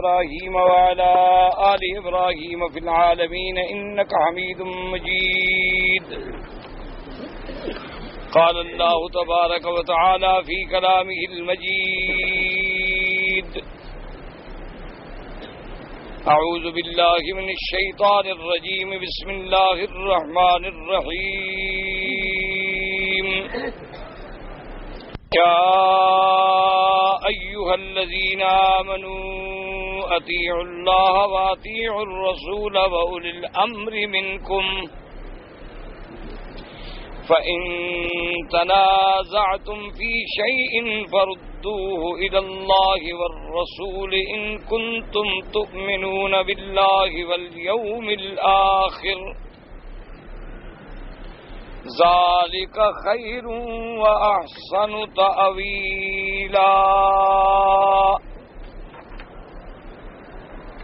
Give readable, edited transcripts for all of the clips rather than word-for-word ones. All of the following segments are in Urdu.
إبراهيم وعلى آل إبراهيم في العالمين إنك حميد مجيد. قال الله تبارك وتعالى في كلامه المجيد: أعوذ بالله من الشيطان الرجيم. بسم الله الرحمن الرحيم. يا أيها الذين آمنوا أطيعوا الله وأطيعوا الرسول وأولي الأمر منكم فإن تنازعتم في شيء فردوه إلى الله والرسول إن كنتم تؤمنون بالله واليوم الآخر ذلك خير وأحسن تأويلا.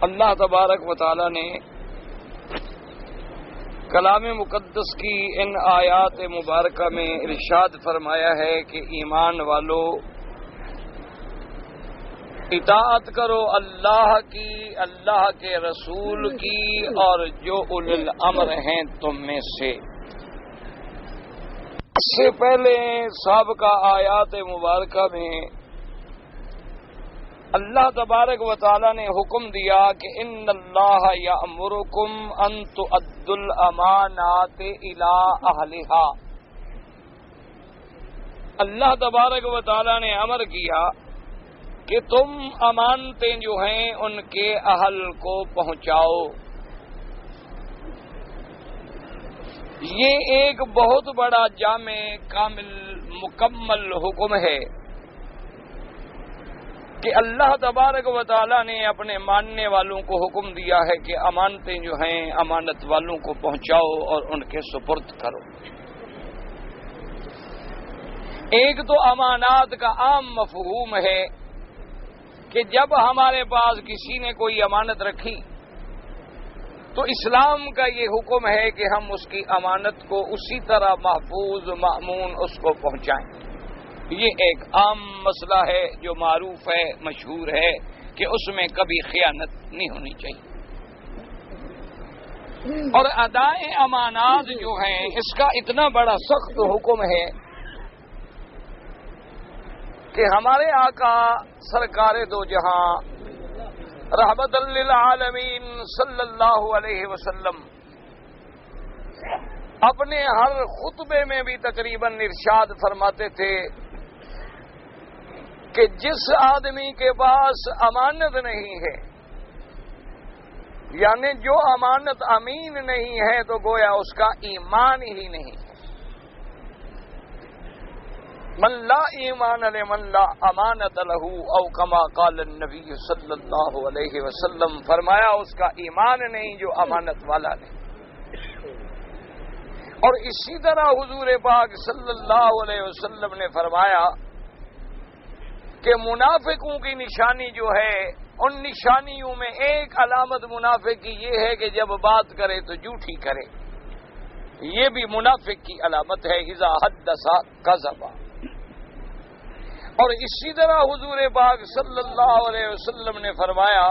اللہ تبارک و تعالی نے کلام مقدس کی ان آیات مبارکہ میں ارشاد فرمایا ہے کہ ایمان والو، اطاعت کرو اللہ کی، اللہ کے رسول کی اور جو اولی الامر ہیں تم میں سے. اس سے پہلے سابقہ آیات مبارکہ میں اللہ تبارک و تعالی نے حکم دیا کہ ان اللہ یأمرکم ان تؤدوا الامانات الی اہلہا. اللہ تبارک و تعالی نے امر کیا کہ تم امانتیں جو ہیں ان کے اہل کو پہنچاؤ. یہ ایک بہت بڑا جامع کامل مکمل حکم ہے کہ اللہ تبارک و تعالی نے اپنے ماننے والوں کو حکم دیا ہے کہ امانتیں جو ہیں امانت والوں کو پہنچاؤ اور ان کے سپرد کرو. ایک تو امانات کا عام مفہوم ہے کہ جب ہمارے پاس کسی نے کوئی امانت رکھی تو اسلام کا یہ حکم ہے کہ ہم اس کی امانت کو اسی طرح محفوظ مأمون اس کو پہنچائیں. یہ ایک عام مسئلہ ہے جو معروف ہے، مشہور ہے کہ اس میں کبھی خیانت نہیں ہونی چاہیے. اور ادائے امانات جو ہیں اس کا اتنا بڑا سخت حکم ہے کہ ہمارے آقا سرکار دو جہاں رحمت للعالمین صلی اللہ علیہ وسلم اپنے ہر خطبے میں بھی تقریباً ارشاد فرماتے تھے کہ جس آدمی کے پاس امانت نہیں ہے، یعنی جو امانت امین نہیں ہے، تو گویا اس کا ایمان ہی نہیں ہے. من لا ایمان لمن لا امانت لہ، او کما قال النبی صلی اللہ علیہ وسلم، فرمایا اس کا ایمان نہیں جو امانت والا نہیں. اور اسی طرح حضور پاک صلی اللہ علیہ وسلم نے فرمایا کہ منافقوں کی نشانی جو ہے، ان نشانیوں میں ایک علامت منافق کی یہ ہے کہ جب بات کرے تو جھوٹی کرے. یہ بھی منافق کی علامت ہے. اذا حدث کذب. اور اسی طرح حضور پاک صلی اللہ علیہ وسلم نے فرمایا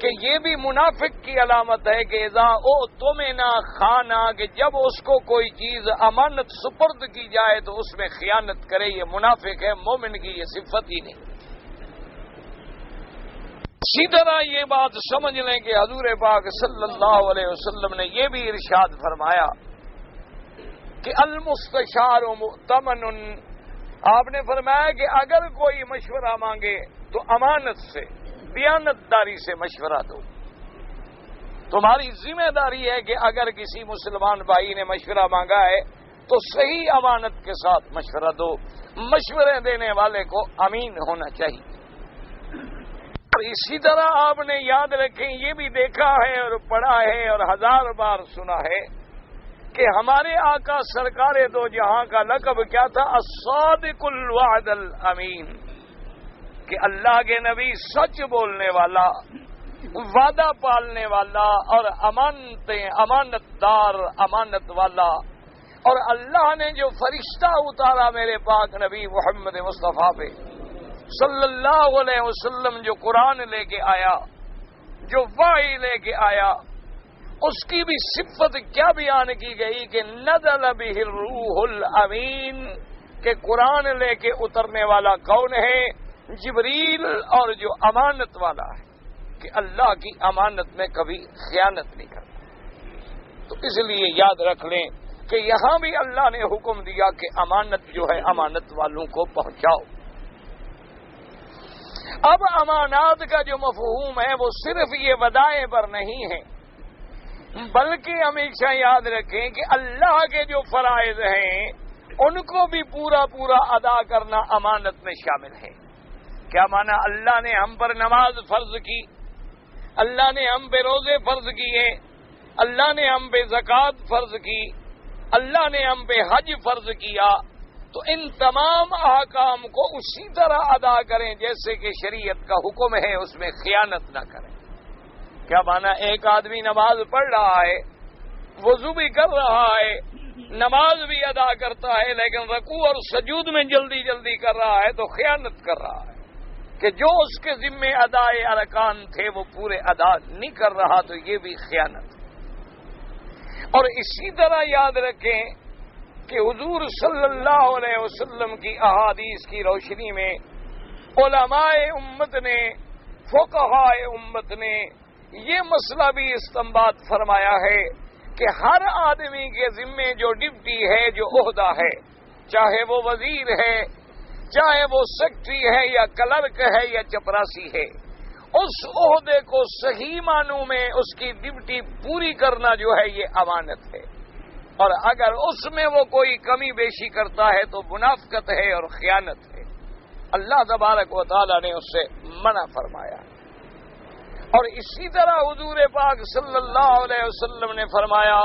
کہ یہ بھی منافق کی علامت ہے کہ اذا اؤتمن خانا، کہ جب اس کو کوئی چیز امانت سپرد کی جائے تو اس میں خیانت کرے. یہ منافق ہے، مومن کی یہ صفت ہی نہیں. اسی طرح یہ بات سمجھ لیں کہ حضور پاک صلی اللہ علیہ وسلم نے یہ بھی ارشاد فرمایا کہ المستشار مؤتمن. آپ نے فرمایا کہ اگر کوئی مشورہ مانگے تو امانت سے، دیانتداری سے مشورہ دو. تمہاری ذمہ داری ہے کہ اگر کسی مسلمان بھائی نے مشورہ مانگا ہے تو صحیح امانت کے ساتھ مشورہ دو. مشورے دینے والے کو امین ہونا چاہیے. اور اسی طرح آپ نے یاد رکھیں، یہ بھی دیکھا ہے اور پڑھا ہے اور ہزار بار سنا ہے کہ ہمارے آقا سرکار دو جہاں کا لقب کیا تھا؟ الصادق الوعد الامین، کہ اللہ کے نبی سچ بولنے والا، وعدہ پالنے والا اور امانت دار، امانت والا. اور اللہ نے جو فرشتہ اتارا میرے پاک نبی محمد مصطفیٰ پہ صلی اللہ علیہ وسلم، جو قرآن لے کے آیا، جو وحی لے کے آیا اس کی بھی صفت کیا بیان کی گئی کہ نزل بہ الروح الامین، کہ قرآن لے کے اترنے والا کون ہے؟ جبریل، اور جو امانت والا ہے کہ اللہ کی امانت میں کبھی خیانت نہیں کرتا۔ تو اس لیے یاد رکھ لیں کہ یہاں بھی اللہ نے حکم دیا کہ امانت جو ہے امانت والوں کو پہنچاؤ۔ اب امانات کا جو مفہوم ہے وہ صرف یہ ودائع پر نہیں ہے، بلکہ ہمیشہ یاد رکھیں کہ اللہ کے جو فرائض ہیں ان کو بھی پورا ادا کرنا امانت میں شامل ہے۔ کیا مانا؟ اللہ نے ہم پر نماز فرض کی، اللہ نے ہم پہ روزے فرض کیے، اللہ نے ہم پہ زکوٰۃ فرض کی، اللہ نے ہم پہ حج فرض کیا، تو ان تمام احکام کو اسی طرح ادا کریں جیسے کہ شریعت کا حکم ہے، اس میں خیانت نہ کریں۔ کیا مانا؟ ایک آدمی نماز پڑھ رہا ہے، وضو بھی کر رہا ہے، نماز بھی ادا کرتا ہے، لیکن رکوع اور سجود میں جلدی کر رہا ہے تو خیانت کر رہا ہے کہ جو اس کے ذمے ادائے ارکان تھے وہ پورے ادا نہیں کر رہا، تو یہ بھی خیانت ہے۔ اور اسی طرح یاد رکھیں کہ حضور صلی اللہ علیہ وسلم کی احادیث کی روشنی میں علماء امت نے، فقہاء امت نے یہ مسئلہ بھی استنباط فرمایا ہے کہ ہر آدمی کے ذمے جو ڈپٹی ہے، جو عہدہ ہے، چاہے وہ وزیر ہے، چاہے وہ سیکٹری ہے یا کلرک ہے یا چپراسی ہے، اس عہدے کو صحیح معنوں میں اس کی ڈپٹی پوری کرنا جو ہے یہ امانت ہے، اور اگر اس میں وہ کوئی کمی بیشی کرتا ہے تو منافقت ہے اور خیانت ہے۔ اللہ تبارک و تعالی نے اس سے منع فرمایا۔ اور اسی طرح حضور پاک صلی اللہ علیہ وسلم نے فرمایا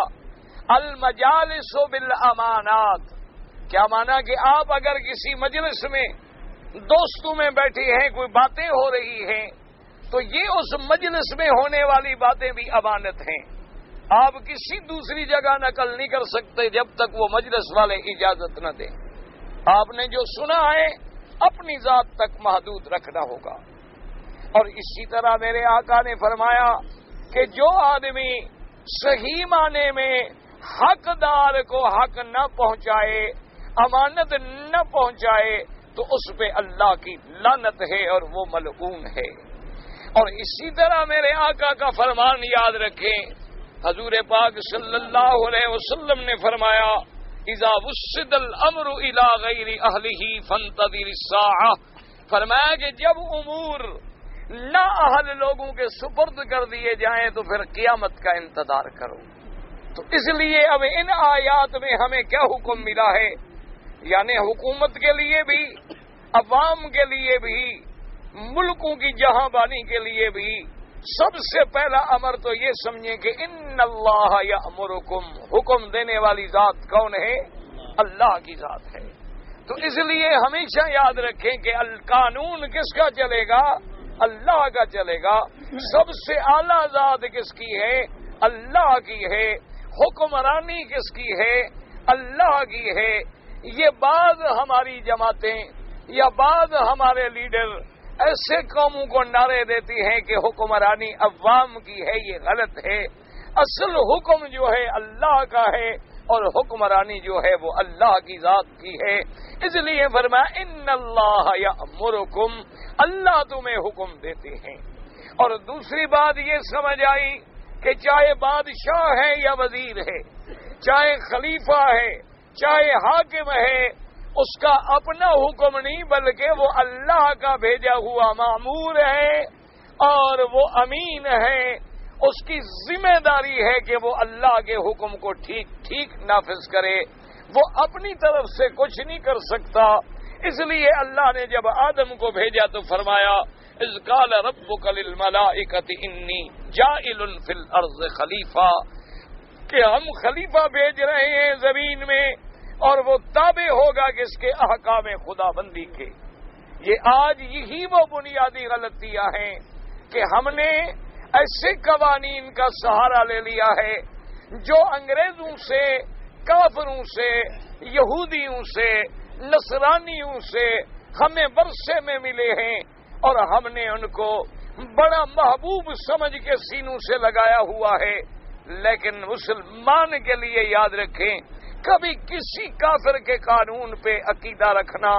المجالس بالامانات۔ کیا مانا؟ کہ آپ اگر کسی مجلس میں دوستوں میں بیٹھے ہیں، کوئی باتیں ہو رہی ہیں، تو یہ اس مجلس میں ہونے والی باتیں بھی امانت ہیں، آپ کسی دوسری جگہ نقل نہیں کر سکتے جب تک وہ مجلس والے اجازت نہ دیں۔ آپ نے جو سنا ہے اپنی ذات تک محدود رکھنا ہوگا۔ اور اسی طرح میرے آقا نے فرمایا کہ جو آدمی صحیح معنی میں حقدار کو حق نہ پہنچائے، امانت نہ پہنچائے، تو اس پہ اللہ کی لعنت ہے اور وہ ملعون ہے۔ اور اسی طرح میرے آقا کا فرمان یاد رکھیں، حضور پاک صلی اللہ علیہ وسلم نے فرمایا اذا وسد الامر الى غیر اہلہ فانتظر الساعہ، فرمایا کہ جب امور نا اہل لوگوں کے سپرد کر دیے جائیں تو پھر قیامت کا انتظار کرو۔ تو اس لیے اب ان آیات میں ہمیں کیا حکم ملا ہے؟ یعنی حکومت کے لیے بھی، عوام کے لیے بھی، ملکوں کی جہاں بانی کے لیے بھی سب سے پہلا امر تو یہ سمجھیں کہ ان اللہ یأمرکم، حکم دینے والی ذات کون ہے؟ اللہ کی ذات ہے۔ تو اس لیے ہمیشہ یاد رکھیں کہ القانون کس کا چلے گا؟ اللہ کا چلے گا۔ سب سے اعلیٰ ذات کس کی ہے؟ اللہ کی ہے۔ حکمرانی کس کی ہے؟ اللہ کی ہے۔ یہ بعض ہماری جماعتیں یا بعض ہمارے لیڈر ایسے قوموں کو نعرے دیتی ہیں کہ حکمرانی عوام کی ہے، یہ غلط ہے۔ اصل حکم جو ہے اللہ کا ہے اور حکمرانی جو ہے وہ اللہ کی ذات کی ہے۔ اس لیے فرمایا ان اللہ یأمرکم، اللہ تمہیں حکم دیتے ہیں۔ اور دوسری بات یہ سمجھ آئی کہ چاہے بادشاہ ہے یا وزیر ہے، چاہے خلیفہ ہے، چاہے حاکم ہے، اس کا اپنا حکم نہیں بلکہ وہ اللہ کا بھیجا ہوا مأمور ہے اور وہ امین ہے۔ اس کی ذمہ داری ہے کہ وہ اللہ کے حکم کو ٹھیک ٹھیک نافذ کرے، وہ اپنی طرف سے کچھ نہیں کر سکتا۔ اس لیے اللہ نے جب آدم کو بھیجا تو فرمایا اذ قال ربک للملائکۃ انی جاعل فی الارض خلیفہ، کہ ہم خلیفہ بھیج رہے ہیں زمین میں اور وہ تابع ہوگا کس کے؟ احکام خدا بندی کے۔ یہ آج یہی وہ بنیادی غلطیاں ہیں کہ ہم نے ایسے قوانین کا سہارا لے لیا ہے جو انگریزوں سے، کافروں سے، یہودیوں سے، نصرانیوں سے ہمیں ورثے میں ملے ہیں، اور ہم نے ان کو بڑا محبوب سمجھ کے سینوں سے لگایا ہوا ہے، لیکن مسلمان کے لیے یاد رکھیں، کبھی کسی کافر کے قانون پہ عقیدہ رکھنا،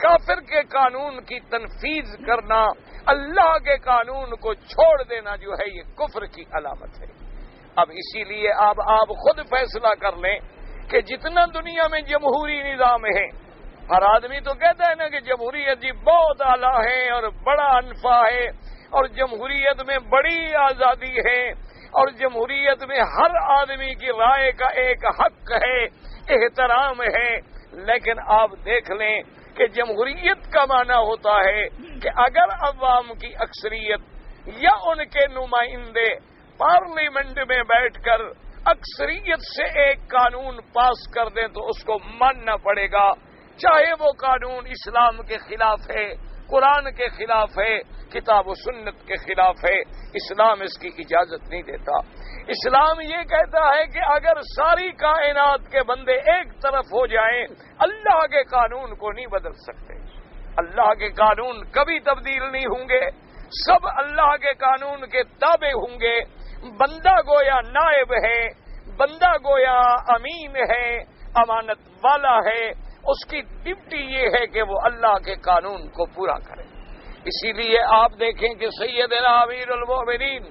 کافر کے قانون کی تنفیذ کرنا، اللہ کے قانون کو چھوڑ دینا جو ہے یہ کفر کی علامت ہے۔ اب اسی لیے آپ خود فیصلہ کر لیں کہ جتنا دنیا میں جمہوری نظام ہے، ہر آدمی تو کہتا ہے نا کہ جمہوریت جی بہت اعلیٰ ہے اور بڑا انفع ہے، اور جمہوریت میں بڑی آزادی ہے، اور جمہوریت میں ہر آدمی کی رائے کا ایک حق ہے، احترام ہے۔ لیکن آپ دیکھ لیں کہ جمہوریت کا معنی ہوتا ہے کہ اگر عوام کی اکثریت یا ان کے نمائندے پارلیمنٹ میں بیٹھ کر اکثریت سے ایک قانون پاس کر دیں تو اس کو ماننا پڑے گا، چاہے وہ قانون اسلام کے خلاف ہے، قرآن کے خلاف ہے، کتاب و سنت کے خلاف ہے۔ اسلام اس کی اجازت نہیں دیتا۔ اسلام یہ کہتا ہے کہ اگر ساری کائنات کے بندے ایک طرف ہو جائیں، اللہ کے قانون کو نہیں بدل سکتے۔ اللہ کے قانون کبھی تبدیل نہیں ہوں گے، سب اللہ کے قانون کے تابع ہوں گے۔ بندہ گویا نائب ہے، بندہ گویا امین ہے، امانت والا ہے، اس کی ڈیوٹی یہ ہے کہ وہ اللہ کے قانون کو پورا کرے۔ اسی لیے آپ دیکھیں کہ سیدنا امیر المومنین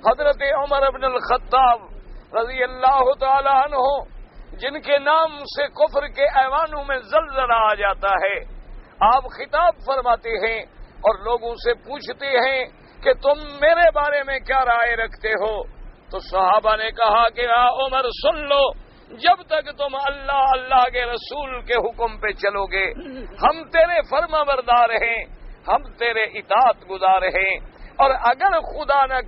حضرت عمر بن الخطاب رضی اللہ تعالی عنہ، جن کے نام سے کفر کے ایوانوں میں زلزلہ آ جاتا ہے، آپ خطاب فرماتے ہیں اور لوگوں سے پوچھتے ہیں کہ تم میرے بارے میں کیا رائے رکھتے ہو؟ تو صحابہ نے کہا کہ عمر سن لو، جب تک تم اللہ کے رسول کے حکم پہ چلو گے ہم تیرے فرما بردار ہیں، ہم تیرے اطاعت گزار ہیں، اور اگر خدا نہ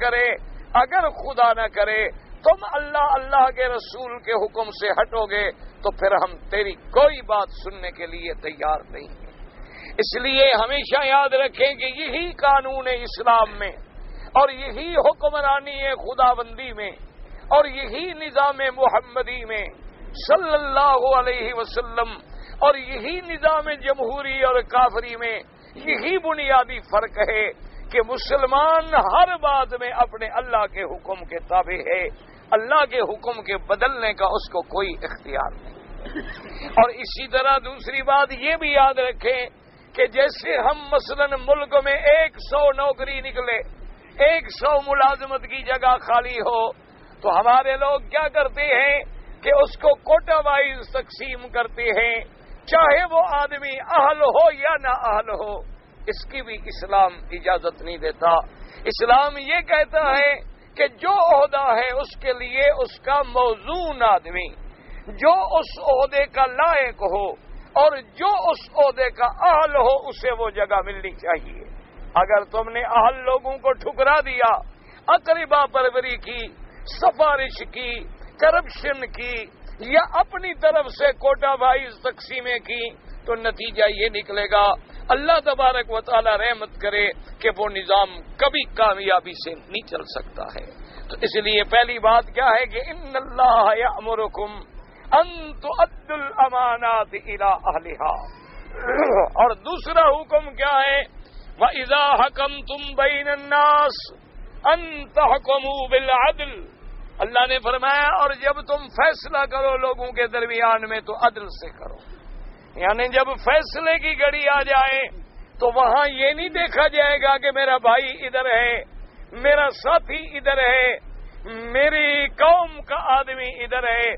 کرے تم اللہ کے رسول کے حکم سے ہٹو گے تو پھر ہم تیری کوئی بات سننے کے لیے تیار نہیں ہیں۔ اس لیے ہمیشہ یاد رکھیں کہ یہی قانون اسلام میں اور یہی حکمرانی خداوندی میں اور یہی نظام محمدی میں صلی اللہ علیہ وسلم اور یہی نظام جمہوری اور کافری میں یہی بنیادی فرق ہے کہ مسلمان ہر بات میں اپنے اللہ کے حکم کے تابع ہے، اللہ کے حکم کے بدلنے کا اس کو کوئی اختیار نہیں۔ اور اسی طرح دوسری بات یہ بھی یاد رکھیں کہ جیسے ہم مثلا ملک میں 100 نوکری نکلے، 100 ملازمت کی جگہ خالی ہو تو ہمارے لوگ کیا کرتے ہیں کہ اس کو کوٹا وائز تقسیم کرتے ہیں، چاہے وہ آدمی اہل ہو یا نہ اہل ہو، اس کی بھی اسلام اجازت نہیں دیتا۔ اسلام یہ کہتا ہے کہ جو عہدہ ہے اس کے لیے اس کا موزون آدمی، جو اس عہدے کا لائق ہو اور جو اس عہدے کا اہل ہو اسے وہ جگہ ملنی چاہیے۔ اگر تم نے اہل لوگوں کو ٹھکرا دیا، اقربا پروری کی، سفارش کی، کرپشن کی یا اپنی طرف سے کوٹا وائز تقسیمیں کی تو نتیجہ یہ نکلے گا، اللہ تبارک و تعالی رحمت کرے کہ وہ نظام کبھی کامیابی سے نہیں چل سکتا ہے۔ تو اس لیے پہلی بات کیا ہے کہ ان اللہ یأمرکم ان تؤدوا الامانات الی اہلھا، اور دوسرا حکم کیا ہے وَإِذَا حَكَمْتُمْ بَيْنَ النَّاسِ أَن تَحْكُمُوا بِالْعَدْلِ، اللہ نے فرمایا اور جب تم فیصلہ کرو لوگوں کے درمیان میں تو عدل سے کرو، یعنی جب فیصلے کی گھڑی آ جائے تو وہاں یہ نہیں دیکھا جائے گا کہ میرا بھائی ادھر ہے، میرا ساتھی ادھر ہے، میری قوم کا آدمی ادھر ہے،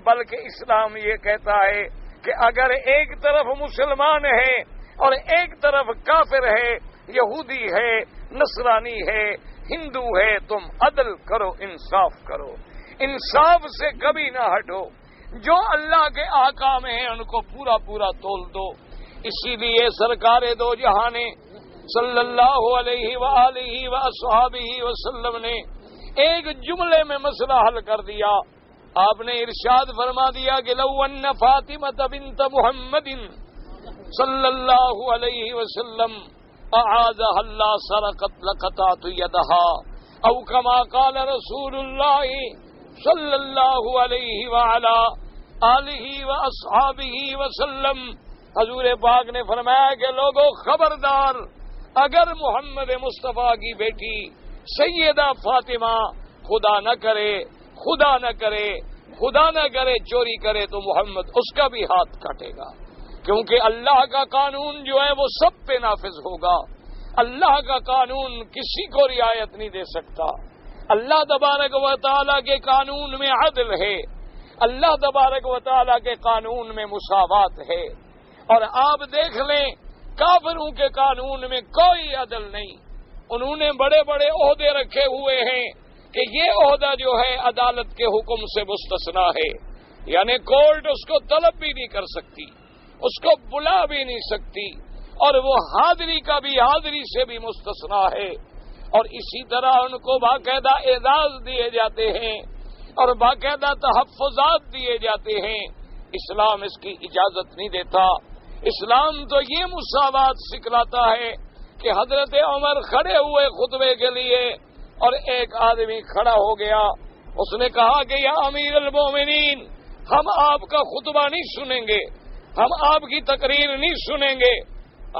بلکہ اسلام یہ کہتا ہے کہ اگر ایک طرف مسلمان ہے اور ایک طرف کافر ہے، یہودی ہے، نصرانی ہے، ہندو ہے، تم عدل کرو، انصاف کرو، انصاف سے کبھی نہ ہٹو، جو اللہ کے احکام ہیں ان کو پورا پورا تول دو۔ اسی لیے سرکار دو جہاں صلی اللہ علیہ وآلہ وصحبہ وسلم نے ایک جملے میں مسئلہ حل کر دیا۔ آپ نے ارشاد فرما دیا کہ لو ان فاطمہ بنت محمد صلی اللہ علیہ وسلم اعاذها اللہ سرقت لقطعت یدها او کما قال رسول اللہ صلی اللہ علیہ وعلا آلہ واصحابہ وسلم، حضور پاک نے فرمایا کہ لوگوں خبردار، اگر محمد مصطفیٰ کی بیٹی سیدہ فاطمہ خدا نہ کرے چوری کرے تو محمد اس کا بھی ہاتھ کاٹے گا، کیونکہ اللہ کا قانون جو ہے وہ سب پہ نافذ ہوگا۔ اللہ کا قانون کسی کو رعایت نہیں دے سکتا۔ اللہ تبارک و تعالیٰ کے قانون میں عدل ہے، اللہ تبارک و تعالیٰ کے قانون میں مساوات ہے، اور آپ دیکھ لیں کافروں کے قانون میں کوئی عدل نہیں۔ انہوں نے بڑے بڑے عہدے رکھے ہوئے ہیں کہ یہ عہدہ جو ہے عدالت کے حکم سے مستثنا ہے، یعنی کورٹ اس کو طلب بھی نہیں کر سکتی، اس کو بلا بھی نہیں سکتی، اور وہ حاضری سے بھی مستثنا ہے۔ اور اسی طرح ان کو باقاعدہ اعزاز دیے جاتے ہیں اور باقاعدہ تحفظات دیے جاتے ہیں۔ اسلام اس کی اجازت نہیں دیتا۔ اسلام تو یہ مساوات سکھلاتا ہے کہ حضرت عمر کھڑے ہوئے خطبے کے لیے اور ایک آدمی کھڑا ہو گیا، اس نے کہا کہ یا امیر المومنین، ہم آپ کا خطبہ نہیں سنیں گے، ہم آپ کی تقریر نہیں سنیں گے۔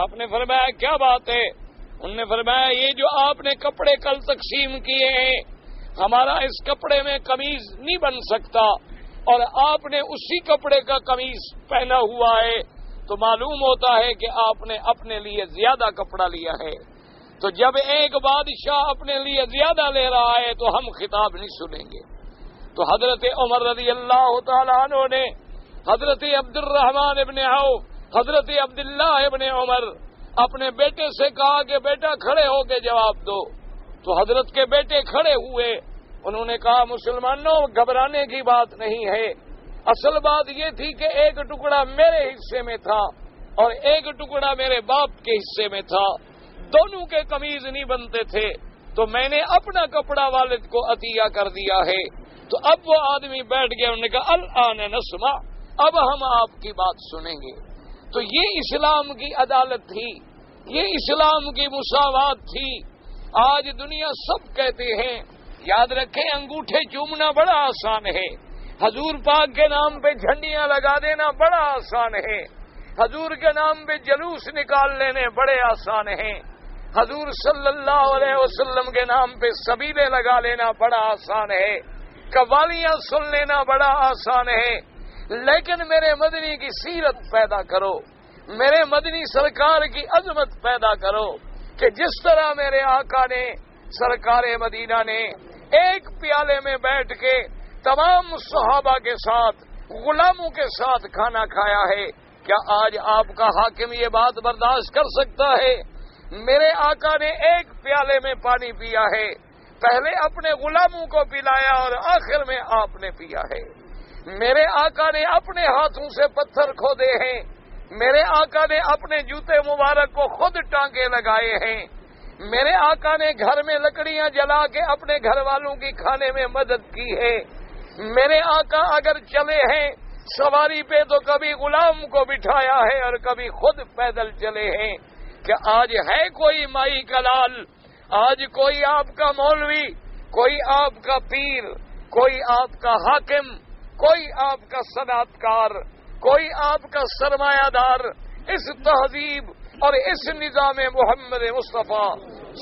آپ نے فرمایا کیا بات ہے؟ انہوں نے فرمایا یہ جو آپ نے کپڑے کل تقسیم کیے ہیں، ہمارا اس کپڑے میں قمیض نہیں بن سکتا، اور آپ نے اسی کپڑے کا قمیض پہنا ہوا ہے، تو معلوم ہوتا ہے کہ آپ نے اپنے لیے زیادہ کپڑا لیا ہے۔ تو جب ایک بادشاہ اپنے لیے زیادہ لے رہا ہے تو ہم خطاب نہیں سنیں گے۔ تو حضرت عمر رضی اللہ تعالیٰ عنہ نے حضرت عبد الرحمن ابن عوف، حضرت عبداللہ ابن عمر اپنے بیٹے سے کہا کہ بیٹا کھڑے ہو کے جواب دو۔ تو حضرت کے بیٹے کھڑے ہوئے، انہوں نے کہا مسلمانوں گھبرانے کی بات نہیں ہے، اصل بات یہ تھی کہ ایک ٹکڑا میرے حصے میں تھا اور ایک ٹکڑا میرے باپ کے حصے میں تھا، دونوں کے قمیض نہیں بنتے تھے، تو میں نے اپنا کپڑا والد کو عطیہ کر دیا ہے۔ تو اب وہ آدمی بیٹھ گیا، انہوں نے کہا الآن نسمع، اب ہم آپ کی بات سنیں گے۔ تو یہ اسلام کی عدالت تھی، یہ اسلام کی مساوات تھی۔ آج دنیا سب کہتے ہیں، یاد رکھیں انگوٹھے چومنا بڑا آسان ہے، حضور پاک کے نام پہ جھنڈیاں لگا دینا بڑا آسان ہے، حضور کے نام پہ جلوس نکال لینے بڑے آسان ہیں، حضور صلی اللہ علیہ وسلم کے نام پہ سبیلے لگا لینا بڑا آسان ہے، قوالیاں سن لینا بڑا آسان ہے، لیکن میرے مدنی کی سیرت پیدا کرو، میرے مدنی سرکار کی عظمت پیدا کرو کہ جس طرح میرے آقا نے سرکار مدینہ نے ایک پیالے میں بیٹھ کے تمام صحابہ کے ساتھ غلاموں کے ساتھ کھانا کھایا ہے، کیا آج آپ کا حاکم یہ بات برداشت کر سکتا ہے؟ میرے آقا نے ایک پیالے میں پانی پیا ہے، پہلے اپنے غلاموں کو پلایا اور آخر میں آپ نے پیا ہے۔ میرے آقا نے اپنے ہاتھوں سے پتھر کھودے ہیں، میرے آقا نے اپنے جوتے مبارک کو خود ٹانکے لگائے ہیں، میرے آقا نے گھر میں لکڑیاں جلا کے اپنے گھر والوں کی کھانے میں مدد کی ہے۔ میرے آقا اگر چلے ہیں سواری پہ تو کبھی غلام کو بٹھایا ہے اور کبھی خود پیدل چلے ہیں۔ کہ آج ہے کوئی مائی کا لال، آج کوئی آپ کا مولوی، کوئی آپ کا پیر، کوئی آپ کا حاکم، کوئی آپ کا صنعتکار، کوئی آپ کا سرمایہ دار اس تہذیب اور اس نظام محمد مصطفیٰ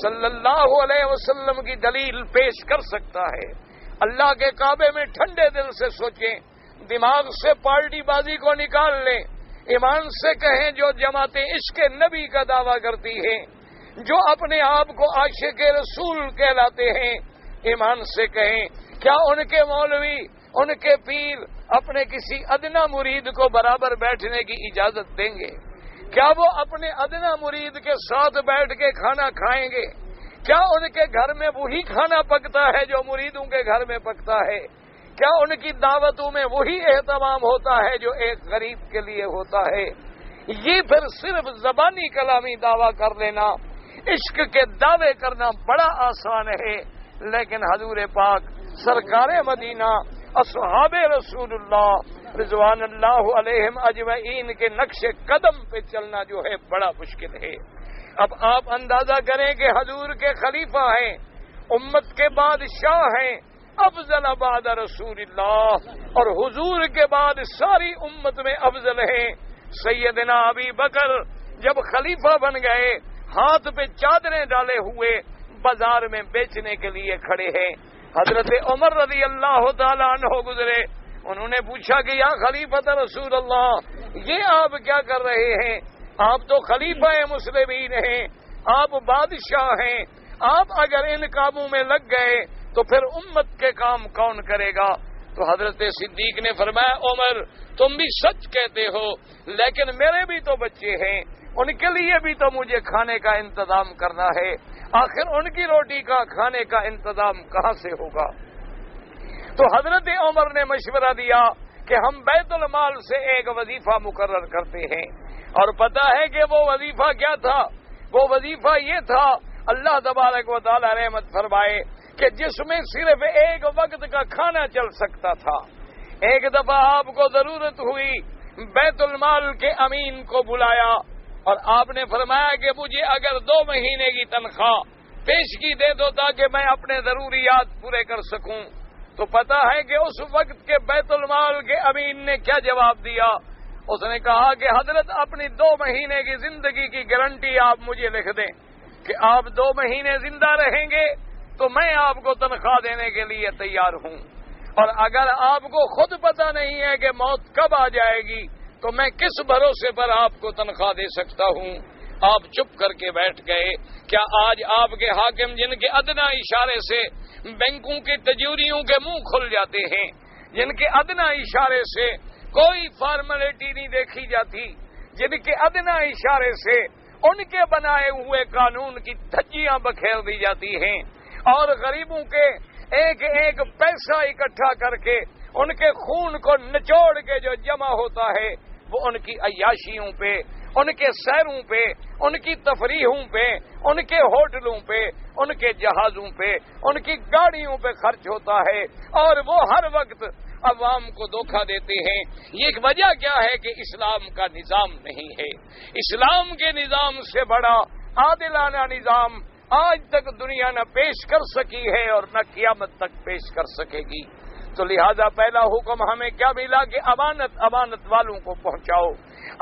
صلی اللہ علیہ وسلم کی دلیل پیش کر سکتا ہے؟ اللہ کے کعبے میں ٹھنڈے دل سے سوچیں، دماغ سے پارٹی بازی کو نکال لیں، ایمان سے کہیں جو جماعتیں عشق نبی کا دعویٰ کرتی ہیں، جو اپنے آپ کو عاشق رسول کہلاتے ہیں، ایمان سے کہیں کیا ان کے مولوی، ان کے پیر اپنے کسی ادنا مرید کو برابر بیٹھنے کی اجازت دیں گے؟ کیا وہ اپنے ادنا مرید کے ساتھ بیٹھ کے کھانا کھائیں گے؟ کیا ان کے گھر میں وہی کھانا پکتا ہے جو مریدوں کے گھر میں پکتا ہے؟ کیا ان کی دعوتوں میں وہی اہتمام ہوتا ہے جو ایک غریب کے لیے ہوتا ہے؟ یہ پھر صرف زبانی کلامی دعویٰ کر لینا، عشق کے دعوے کرنا بڑا آسان ہے، لیکن حضور پاک سرکار مدینہ اصحاب رسول اللہ رضوان اللہ علیہم اجمعین کے نقش قدم پہ چلنا جو ہے بڑا مشکل ہے۔ اب آپ اندازہ کریں کہ حضور کے خلیفہ ہیں، امت کے بادشاہ ہیں، افضل بعد رسول اللہ، اور حضور کے بعد ساری امت میں افضل ہیں۔ سیدنا ابی بکر جب خلیفہ بن گئے، ہاتھ پہ چادریں ڈالے ہوئے بازار میں بیچنے کے لیے کھڑے ہیں. حضرت عمر رضی اللہ تعالیٰ عنہ گزرے. انہوں نے پوچھا کہ یا خلیفۃ رسول اللہ، یہ آپ کیا کر رہے ہیں؟ آپ تو خلیفہ مسلمین ہیں، آپ بادشاہ ہیں، آپ اگر ان کاموں میں لگ گئے تو پھر امت کے کام کون کرے گا؟ تو حضرت صدیق نے فرمایا عمر تم بھی سچ کہتے ہو، لیکن میرے بھی تو بچے ہیں، ان کے لیے بھی تو مجھے کھانے کا انتظام کرنا ہے، آخر ان کی روٹی کا کھانے کا انتظام کہاں سے ہوگا؟ تو حضرت عمر نے مشورہ دیا کہ ہم بیت المال سے ایک وظیفہ مقرر کرتے ہیں. اور پتہ ہے کہ وہ وظیفہ کیا تھا؟ وہ وظیفہ یہ تھا، اللہ تبارک و تعالی رحمت فرمائے، کہ جس میں صرف ایک وقت کا کھانا چل سکتا تھا. ایک دفعہ آپ کو ضرورت ہوئی، بیت المال کے امین کو بلایا اور آپ نے فرمایا کہ مجھے اگر 2 مہینے کی تنخواہ پیشگی دے دو تاکہ میں اپنے ضروریات پورے کر سکوں. تو پتہ ہے کہ اس وقت کے بیت المال کے امین نے کیا جواب دیا؟ اس نے کہا کہ حضرت اپنی 2 مہینے کی زندگی کی گارنٹی آپ مجھے لکھ دیں کہ آپ 2 مہینے زندہ رہیں گے تو میں آپ کو تنخواہ دینے کے لیے تیار ہوں، اور اگر آپ کو خود پتہ نہیں ہے کہ موت کب آ جائے گی تو میں کس بھروسے پر آپ کو تنخواہ دے سکتا ہوں؟ آپ چپ کر کے بیٹھ گئے. کیا آج آپ کے حاکم جن کے ادنا اشارے سے بینکوں کی تجوریوں کے منہ کھل جاتے ہیں، جن کے ادنا اشارے سے کوئی فارمیلٹی نہیں دیکھی جاتی، جن کے ادنا اشارے سے ان کے بنائے ہوئے قانون کی دھجیاں بکھیر دی جاتی ہیں، اور غریبوں کے ایک ایک پیسہ اکٹھا کر کے ان کے خون کو نچوڑ کے جو جمع ہوتا ہے وہ ان کی عیاشیوں پہ، ان کے سیروں پہ، ان کی تفریحوں پہ، ان کے ہوٹلوں پہ، ان کے جہازوں پہ، ان کی گاڑیوں پہ خرچ ہوتا ہے، اور وہ ہر وقت عوام کو دھوکہ دیتے ہیں. یہ وجہ کیا ہے کہ اسلام کا نظام نہیں ہے. اسلام کے نظام سے بڑا عادلانہ نظام آج تک دنیا نہ پیش کر سکی ہے اور نہ قیامت تک پیش کر سکے گی. تو لہذا پہلا حکم ہمیں کیا ملا کہ امانت والوں کو پہنچاؤ.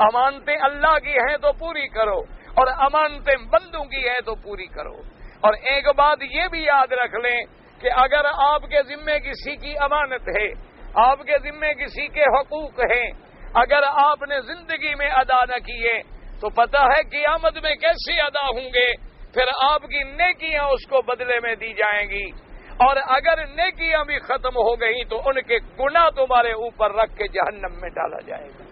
امانتیں اللہ کی ہیں تو پوری کرو، اور امانتیں بندوں کی ہیں تو پوری کرو. اور ایک بات یہ بھی یاد رکھ لیں کہ اگر آپ کے ذمے کسی کی امانت ہے، آپ کے ذمے کسی کے حقوق ہیں، اگر آپ نے زندگی میں ادا نہ کیے تو پتہ ہے قیامت میں کیسے ادا ہوں گے؟ پھر آپ کی نیکیاں اس کو بدلے میں دی جائیں گی، اور اگر نیکیاں بھی ختم ہو گئی تو ان کے گناہ تمہارے اوپر رکھ کے جہنم میں ڈالا جائے گا.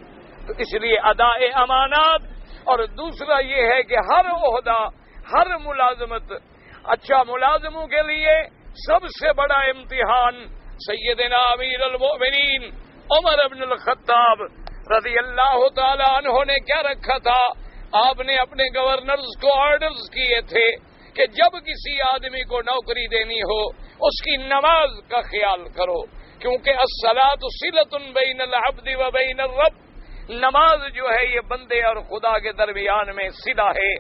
تو اس لیے ادائے امانات. اور دوسرا یہ ہے کہ ہر عہدہ، ہر ملازمت، اچھا ملازموں کے لیے سب سے بڑا امتحان سیدنا امیر المؤمنین عمر ابن الخطاب رضی اللہ تعالی عنہ نے کیا رکھا تھا؟ آپ نے اپنے گورنرز کو آرڈرز کیے تھے کہ جب کسی آدمی کو نوکری دینی ہو اس کی نماز کا خیال کرو، کیونکہ الصلاۃ صلۃ بین العبد و بین الرب. نماز جو ہے یہ بندے اور خدا کے درمیان میں صلہ ہے.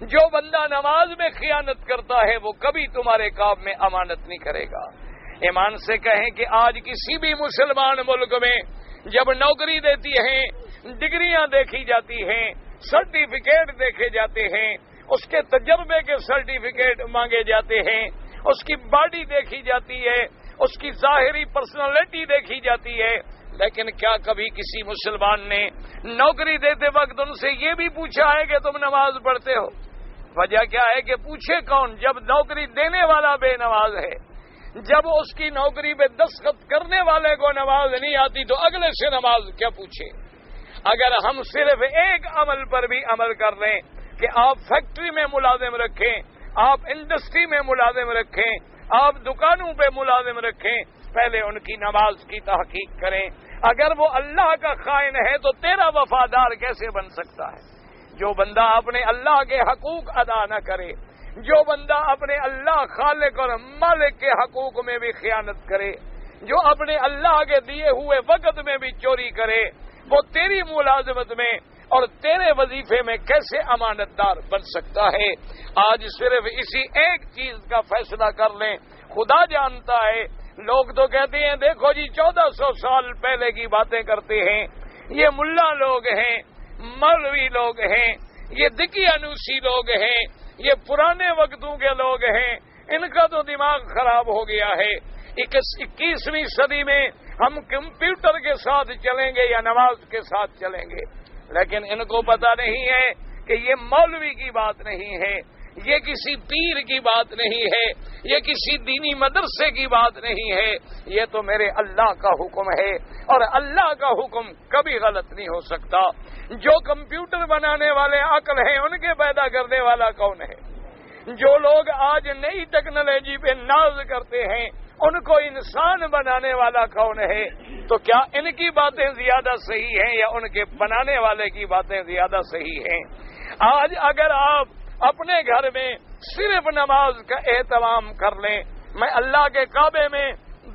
جو بندہ نماز میں خیانت کرتا ہے وہ کبھی تمہارے کام میں امانت نہیں کرے گا. ایمان سے کہیں کہ آج کسی بھی مسلمان ملک میں جب نوکری دیتی ہیں، ڈگریاں دیکھی جاتی ہیں، سرٹیفکیٹ دیکھے جاتے ہیں، اس کے تجربے کے سرٹیفکیٹ مانگے جاتے ہیں، اس کی باڈی دیکھی جاتی ہے، اس کی ظاہری پرسنالٹی دیکھی جاتی ہے، لیکن کیا کبھی کسی مسلمان نے نوکری دیتے وقت ان سے یہ بھی پوچھا ہے کہ تم نماز پڑھتے ہو؟ وجہ کیا ہے کہ پوچھے کون جب نوکری دینے والا بے نماز ہے، جب اس کی نوکری پہ دستخط کرنے والے کو نماز نہیں آتی تو اگلے سے نماز کیا پوچھے؟ اگر ہم صرف ایک عمل پر بھی عمل کر لیں کہ آپ فیکٹری میں ملازم رکھیں، آپ انڈسٹری میں ملازم رکھیں، آپ دکانوں پہ ملازم رکھیں، پہلے ان کی نماز کی تحقیق کریں. اگر وہ اللہ کا خائن ہے تو تیرا وفادار کیسے بن سکتا ہے؟ جو بندہ اپنے اللہ کے حقوق ادا نہ کرے، جو بندہ اپنے اللہ خالق اور مالک کے حقوق میں بھی خیانت کرے، جو اپنے اللہ کے دیے ہوئے وقت میں بھی چوری کرے، وہ تیری ملازمت میں اور تیرے وظیفے میں کیسے امانت دار بن سکتا ہے؟ آج صرف اسی ایک چیز کا فیصلہ کر لیں. خدا جانتا ہے، لوگ تو کہتے ہیں دیکھو جی 1400 سال پہلے کی باتیں کرتے ہیں، یہ ملا لوگ ہیں، مولوی لوگ ہیں، یہ دکی انوسی لوگ ہیں، یہ پرانے وقتوں کے لوگ ہیں، ان کا تو دماغ خراب ہو گیا ہے۔ 21ویں صدی میں ہم کمپیوٹر کے ساتھ چلیں گے یا نماز کے ساتھ چلیں گے، لیکن ان کو پتہ نہیں ہے کہ یہ مولوی کی بات نہیں ہے، یہ کسی پیر کی بات نہیں ہے، یہ کسی دینی مدرسے کی بات نہیں ہے، یہ تو میرے اللہ کا حکم ہے، اور اللہ کا حکم کبھی غلط نہیں ہو سکتا۔ جو کمپیوٹر بنانے والے عقل ہیں، ان کے پیدا کرنے والا کون ہے؟ جو لوگ آج نئی ٹیکنالوجی پہ ناز کرتے ہیں، ان کو انسان بنانے والا کون ہے؟ تو کیا ان کی باتیں زیادہ صحیح ہیں یا ان کے بنانے والے کی باتیں زیادہ صحیح ہیں؟ آج اگر آپ اپنے گھر میں صرف نماز کا اہتمام کر لیں، میں اللہ کے کعبے میں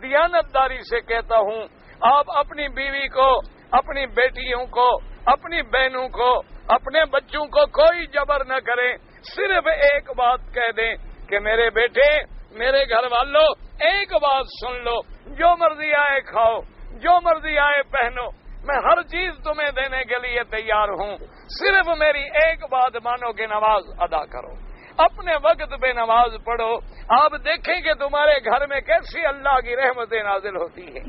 دیانتداری سے کہتا ہوں، آپ اپنی بیوی کو، اپنی بیٹیوں کو، اپنی بہنوں کو، اپنے بچوں کو کوئی جبر نہ کریں، صرف ایک بات کہہ دیں کہ میرے بیٹے، میرے گھر والوں، ایک بات سن لو، جو مرضی آئے کھاؤ، جو مرضی آئے پہنو، میں ہر چیز تمہیں دینے کے لیے تیار ہوں، صرف میری ایک بات مانو کہ نماز ادا کرو، اپنے وقت پہ نماز پڑھو۔ آپ دیکھیں کہ تمہارے گھر میں کیسی اللہ کی رحمتیں نازل ہوتی ہیں،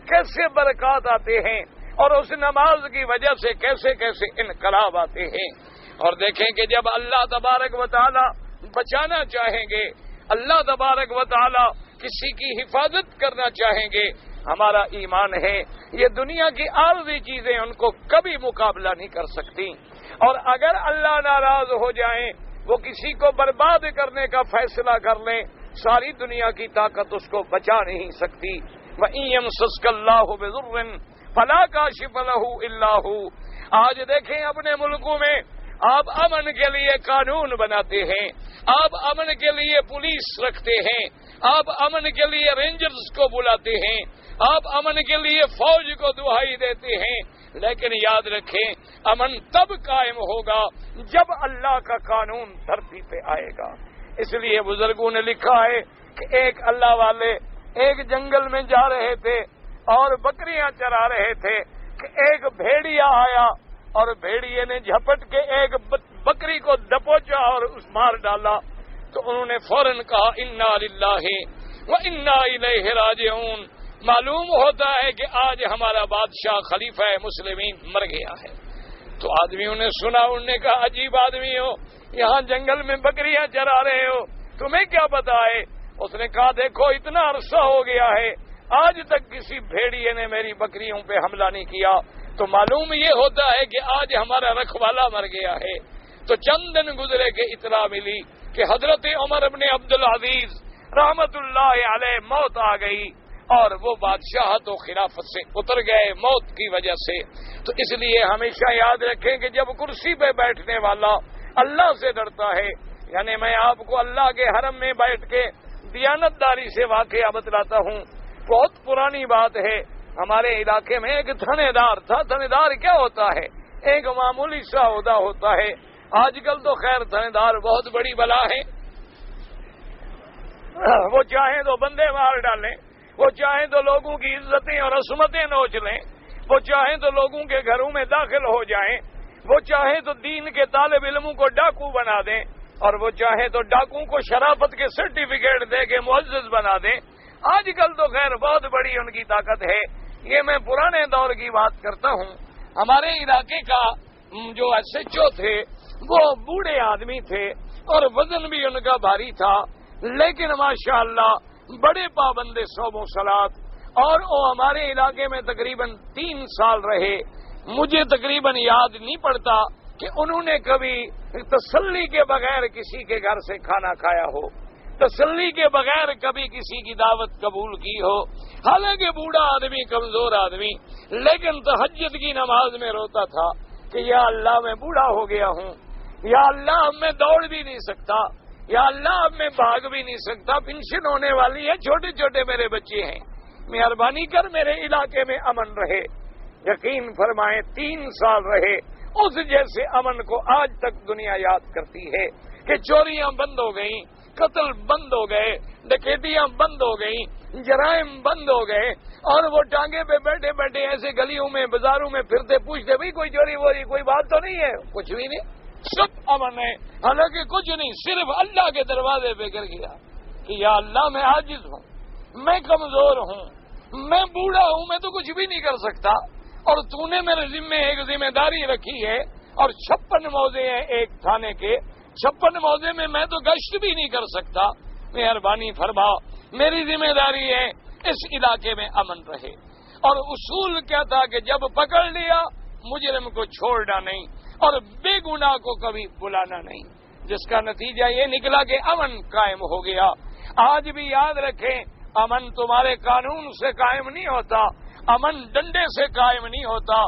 کیسے برکات آتے ہیں، اور اس نماز کی وجہ سے کیسے کیسے انقلاب آتے ہیں۔ اور دیکھیں کہ جب اللہ تبارک و تعالی بچانا چاہیں گے، اللہ تبارک و تعالی کسی کی حفاظت کرنا چاہیں گے، ہمارا ایمان ہے یہ دنیا کی عارضی چیزیں ان کو کبھی مقابلہ نہیں کر سکتی، اور اگر اللہ ناراض ہو جائیں، وہ کسی کو برباد کرنے کا فیصلہ کر لیں، ساری دنیا کی طاقت اس کو بچا نہیں سکتی۔ وَإِن يَمْسَسْكَ اللَّهُ بِضُرٍّ فَلَا كَاشِفَ لَهُ إِلَّا هُوَ۔ آج دیکھیں اپنے ملکوں میں آپ امن کے لیے قانون بناتے ہیں، آپ امن کے لیے پولیس رکھتے ہیں، آپ امن کے لیے رینجرز کو بلاتے ہیں، آپ امن کے لیے فوج کو دہائی دیتے ہیں، لیکن یاد رکھیں امن تب قائم ہوگا جب اللہ کا قانون دھرتی پہ آئے گا۔ اس لیے بزرگوں نے لکھا ہے کہ ایک اللہ والے ایک جنگل میں جا رہے تھے اور بکریاں چرا رہے تھے کہ ایک بھیڑیا آیا، اور بھیڑیے نے جھپٹ کے ایک بکری کو دبوچا اور اس مار ڈالا، تو انہوں نے فوراً کہا انا للہ و انا الیہ راجعون۔ معلوم ہوتا ہے کہ آج ہمارا بادشاہ خلیفہ مسلمین مر گیا ہے۔ تو آدمیوں نے سنا، انہوں نے کہا عجیب آدمی ہو، یہاں جنگل میں بکریاں چرا رہے ہو، تمہیں کیا پتا ہے؟ اس نے کہا دیکھو اتنا عرصہ ہو گیا ہے، آج تک کسی بھیڑیے نے میری بکریوں پہ حملہ نہیں کیا، تو معلوم یہ ہوتا ہے کہ آج ہمارا رکھوالا مر گیا ہے۔ تو چند دن گزرے کہ اطلاع ملی کہ حضرت عمر ابن عبدالعزیز رحمت اللہ علیہ موت آ گئی، اور وہ بادشاہت و خلافت سے اتر گئے موت کی وجہ سے۔ تو اس لیے ہمیشہ یاد رکھیں کہ جب کرسی پہ بیٹھنے والا اللہ سے ڈرتا ہے، یعنی میں آپ کو اللہ کے حرم میں بیٹھ کے دیانتداری سے واقعہ بتلاتا ہوں۔ بہت پرانی بات ہے، ہمارے علاقے میں ایک تھانے دار تھا۔ تھانے دار کیا ہوتا ہے؟ ایک معمولی سا عہدہ ہوتا ہے۔ آج کل تو خیر تھانے دار بہت بڑی بلا ہے، وہ چاہیں تو بندے مار ڈالیں، وہ چاہیں تو لوگوں کی عزتیں اور عصمتیں نوچ لیں، وہ چاہیں تو لوگوں کے گھروں میں داخل ہو جائیں، وہ چاہیں تو دین کے طالب علموں کو ڈاکو بنا دیں، اور وہ چاہیں تو ڈاکو کو شرافت کے سرٹیفکیٹ دے کے معزز بنا دیں۔ آج کل تو خیر بہت بڑی ان کی طاقت ہے۔ یہ میں پرانے دور کی بات کرتا ہوں۔ ہمارے علاقے کا جو ایس ایچ او تھے وہ بوڑھے آدمی تھے اور وزن بھی ان کا بھاری تھا، لیکن ماشاءاللہ بڑے پابند صوم و صلات، اور وہ ہمارے علاقے میں تقریباً 3 سال رہے۔ مجھے تقریباً یاد نہیں پڑتا کہ انہوں نے کبھی تسلی کے بغیر کسی کے گھر سے کھانا کھایا ہو، تسلی کے بغیر کبھی کسی کی دعوت قبول کی ہو۔ حالانکہ بوڑھا آدمی، کمزور آدمی، لیکن تہجد کی نماز میں روتا تھا کہ یا اللہ میں بوڑھا ہو گیا ہوں، یا اللہ اب میں دوڑ بھی نہیں سکتا، یا اللہ اب میں بھاگ بھی نہیں سکتا، پینشن ہونے والی ہے، چھوٹے چھوٹے میرے بچے ہیں، مہربانی کر میرے علاقے میں امن رہے۔ یقین فرمائیں 3 سال رہے۔ اس جیسے امن کو آج تک دنیا یاد کرتی ہے کہ چوریاں بند ہو گئیں، قتل بند ہو گئے، ڈکیتیاں بند ہو گئیں، جرائم بند ہو گئے، اور وہ ٹانگے پہ بیٹھے بیٹھے ایسے گلیوں میں بازاروں میں پھرتے، پوچھتے بھائی کوئی چوری ووری کوئی بات تو نہیں ہے؟ کچھ بھی نہیں۔ سب امن ہے، حالانکہ کچھ نہیں، صرف اللہ کے دروازے پہ گر گیا کہ یا اللہ میں عاجز ہوں، میں کمزور ہوں، میں بوڑھا ہوں، میں تو کچھ بھی نہیں کر سکتا، اور تو نے میرے ذمے ایک ذمہ داری رکھی ہے، اور 56 موزے ہیں ایک تھانے کے، 56 موزے میں تو گشت بھی نہیں کر سکتا، مہربانی فرما، میری ذمہ داری ہے اس علاقے میں امن رہے۔ اور اصول کیا تھا کہ جب پکڑ لیا مجرم کو چھوڑنا نہیں اور بے گناہ کو کبھی بلانا نہیں، جس کا نتیجہ یہ نکلا کہ امن قائم ہو گیا۔ آج بھی یاد رکھیں، امن تمہارے قانون سے قائم نہیں ہوتا، امن ڈنڈے سے قائم نہیں ہوتا،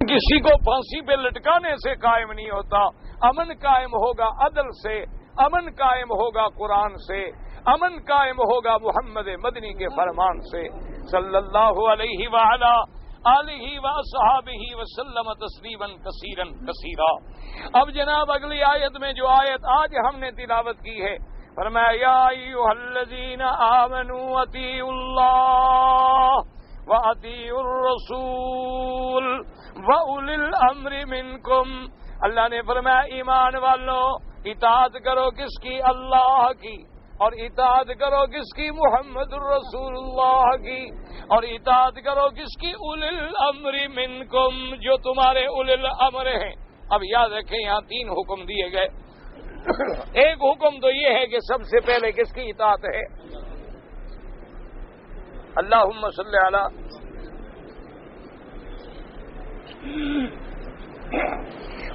کسی کو پھانسی پہ لٹکانے سے قائم نہیں ہوتا، امن قائم ہوگا عدل سے، امن قائم ہوگا قرآن سے، امن قائم ہوگا محمد مدنی کے فرمان سے صلی اللہ علیہ وعلا آلہ وصحابہ وسلم تسلیما کثیرا کثیرا۔ اب جناب اگلی آیت میں جو آیت آج ہم نے تلاوت کی ہے، فرمایا یا ایھا الذین آمنوا اطیعوا اللہ وَأَطِیعُوا الرَّسُولَ وَأُولِي الْأَمْرِ مِنْکُمْ۔ اللہ نے فرمایا ایمان والو اطاعت کرو کس کی؟ اللہ کی، اور اطاعت کرو کس کی؟ محمد الرسول اللہ کی، اور اطاعت کرو کس کی؟ اولی الامر منکم، جو تمہارے اولی الامر ہیں۔ اب یاد رکھیں یہاں 3 حکم دیے گئے۔ ایک حکم تو یہ ہے کہ سب سے پہلے کس کی اطاعت ہے؟ اللہم صلی علی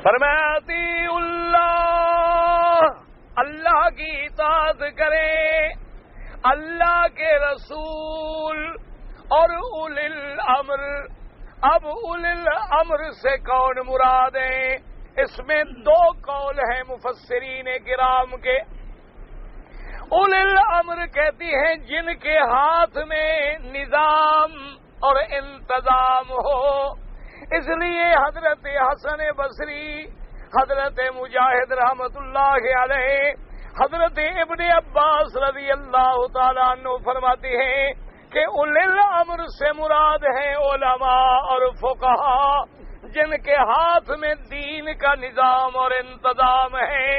فرمایا اطیعوا اللہ، اللہ کی اطاعت کریں، اللہ کے رسول اور اولی الامر۔ اب اولی الامر سے کون مراد ہے؟ اس میں 2 قول ہیں مفسرین کرام کے۔ اولی الامر کہتی ہیں جن کے ہاتھ میں نظام اور انتظام ہو۔ اس لیے حضرت حسن بصری، حضرت مجاہد رحمت اللہ علیہ، حضرت ابن عباس رضی اللہ تعالیٰ عنہ فرماتے ہیں کہ اولی الامر سے مراد ہیں علماء اور فقہاء، جن کے ہاتھ میں دین کا نظام اور انتظام ہے۔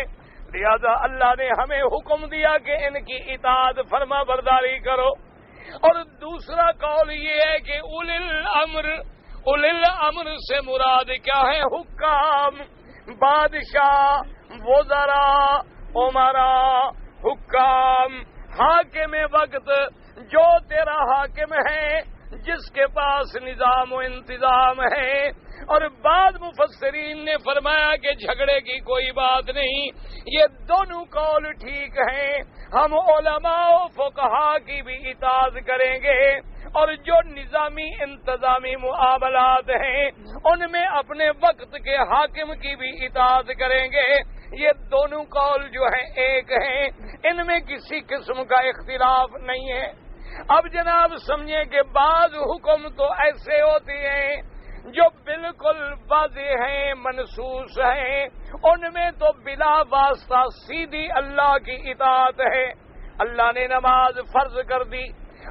لہذا اللہ نے ہمیں حکم دیا کہ ان کی اطاعت فرما برداری کرو۔ اور دوسرا قول یہ ہے کہ اولی الامر سے مراد کیا ہے؟ حکام، بادشاہ، وزراء، امراء، حکام، حاکم وقت، جو تیرا حاکم ہے، جس کے پاس نظام و انتظام ہے۔ اور بعض مفسرین نے فرمایا کہ جھگڑے کی کوئی بات نہیں، یہ دونوں قول ٹھیک ہیں، ہم علماء و فقہاء کی بھی اطاعت کریں گے، اور جو نظامی انتظامی معاملات ہیں ان میں اپنے وقت کے حاکم کی بھی اطاعت کریں گے۔ یہ دونوں قول جو ہیں ایک ہیں، ان میں کسی قسم کا اختلاف نہیں ہے۔ اب جناب سمجھیں کہ بعض حکم تو ایسے ہوتے ہیں جو بالکل واضح ہیں، منصوص ہیں، ان میں تو بلا واسطہ سیدھی اللہ کی اطاعت ہے۔ اللہ نے نماز فرض کر دی،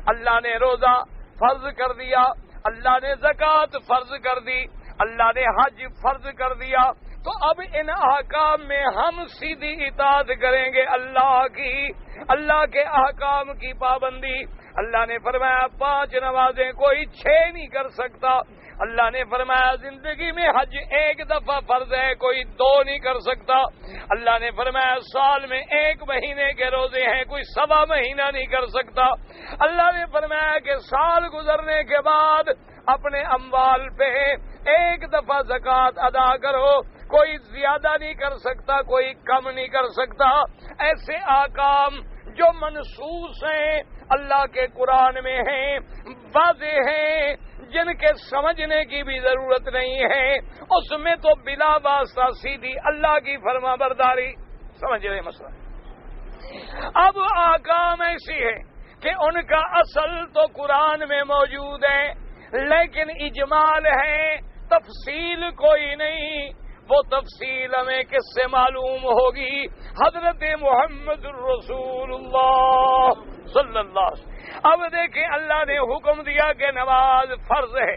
اللہ نے روزہ فرض کر دیا، اللہ نے زکوٰۃ فرض کر دی، اللہ نے حج فرض کر دیا، تو اب ان احکام میں ہم سیدھی اطاعت کریں گے اللہ کی، اللہ کے احکام کی پابندی۔ اللہ نے فرمایا 5 نمازیں کوئی 6 نہیں کر سکتا، اللہ نے فرمایا زندگی میں حج 1 دفعہ فرض ہے، کوئی 2 نہیں کر سکتا، اللہ نے فرمایا سال میں 1 مہینے کے روزے ہیں، کوئی 1.25 مہینہ نہیں کر سکتا، اللہ نے فرمایا کہ سال گزرنے کے بعد اپنے اموال پہ 1 دفعہ زکوٰۃ ادا کرو، کوئی زیادہ نہیں کر سکتا، کوئی کم نہیں کر سکتا۔ ایسے احکام جو منصوص ہیں، اللہ کے قرآن میں ہیں، واضح ہیں، جن کے سمجھنے کی بھی ضرورت نہیں ہے، اس میں تو بلا واسطہ سیدھی اللہ کی فرما برداری۔ سمجھ رہے مسئلہ؟ اب احکام ایسی ہے کہ ان کا اصل تو قرآن میں موجود ہے، لیکن اجمال ہے، تفصیل کوئی نہیں۔ وہ تفصیل ہمیں کس سے معلوم ہوگی؟ حضرت محمد الرسول اللہ صلی اللہ علیہ وسلم۔ اب دیکھیں اللہ نے حکم دیا کہ نماز فرض ہے،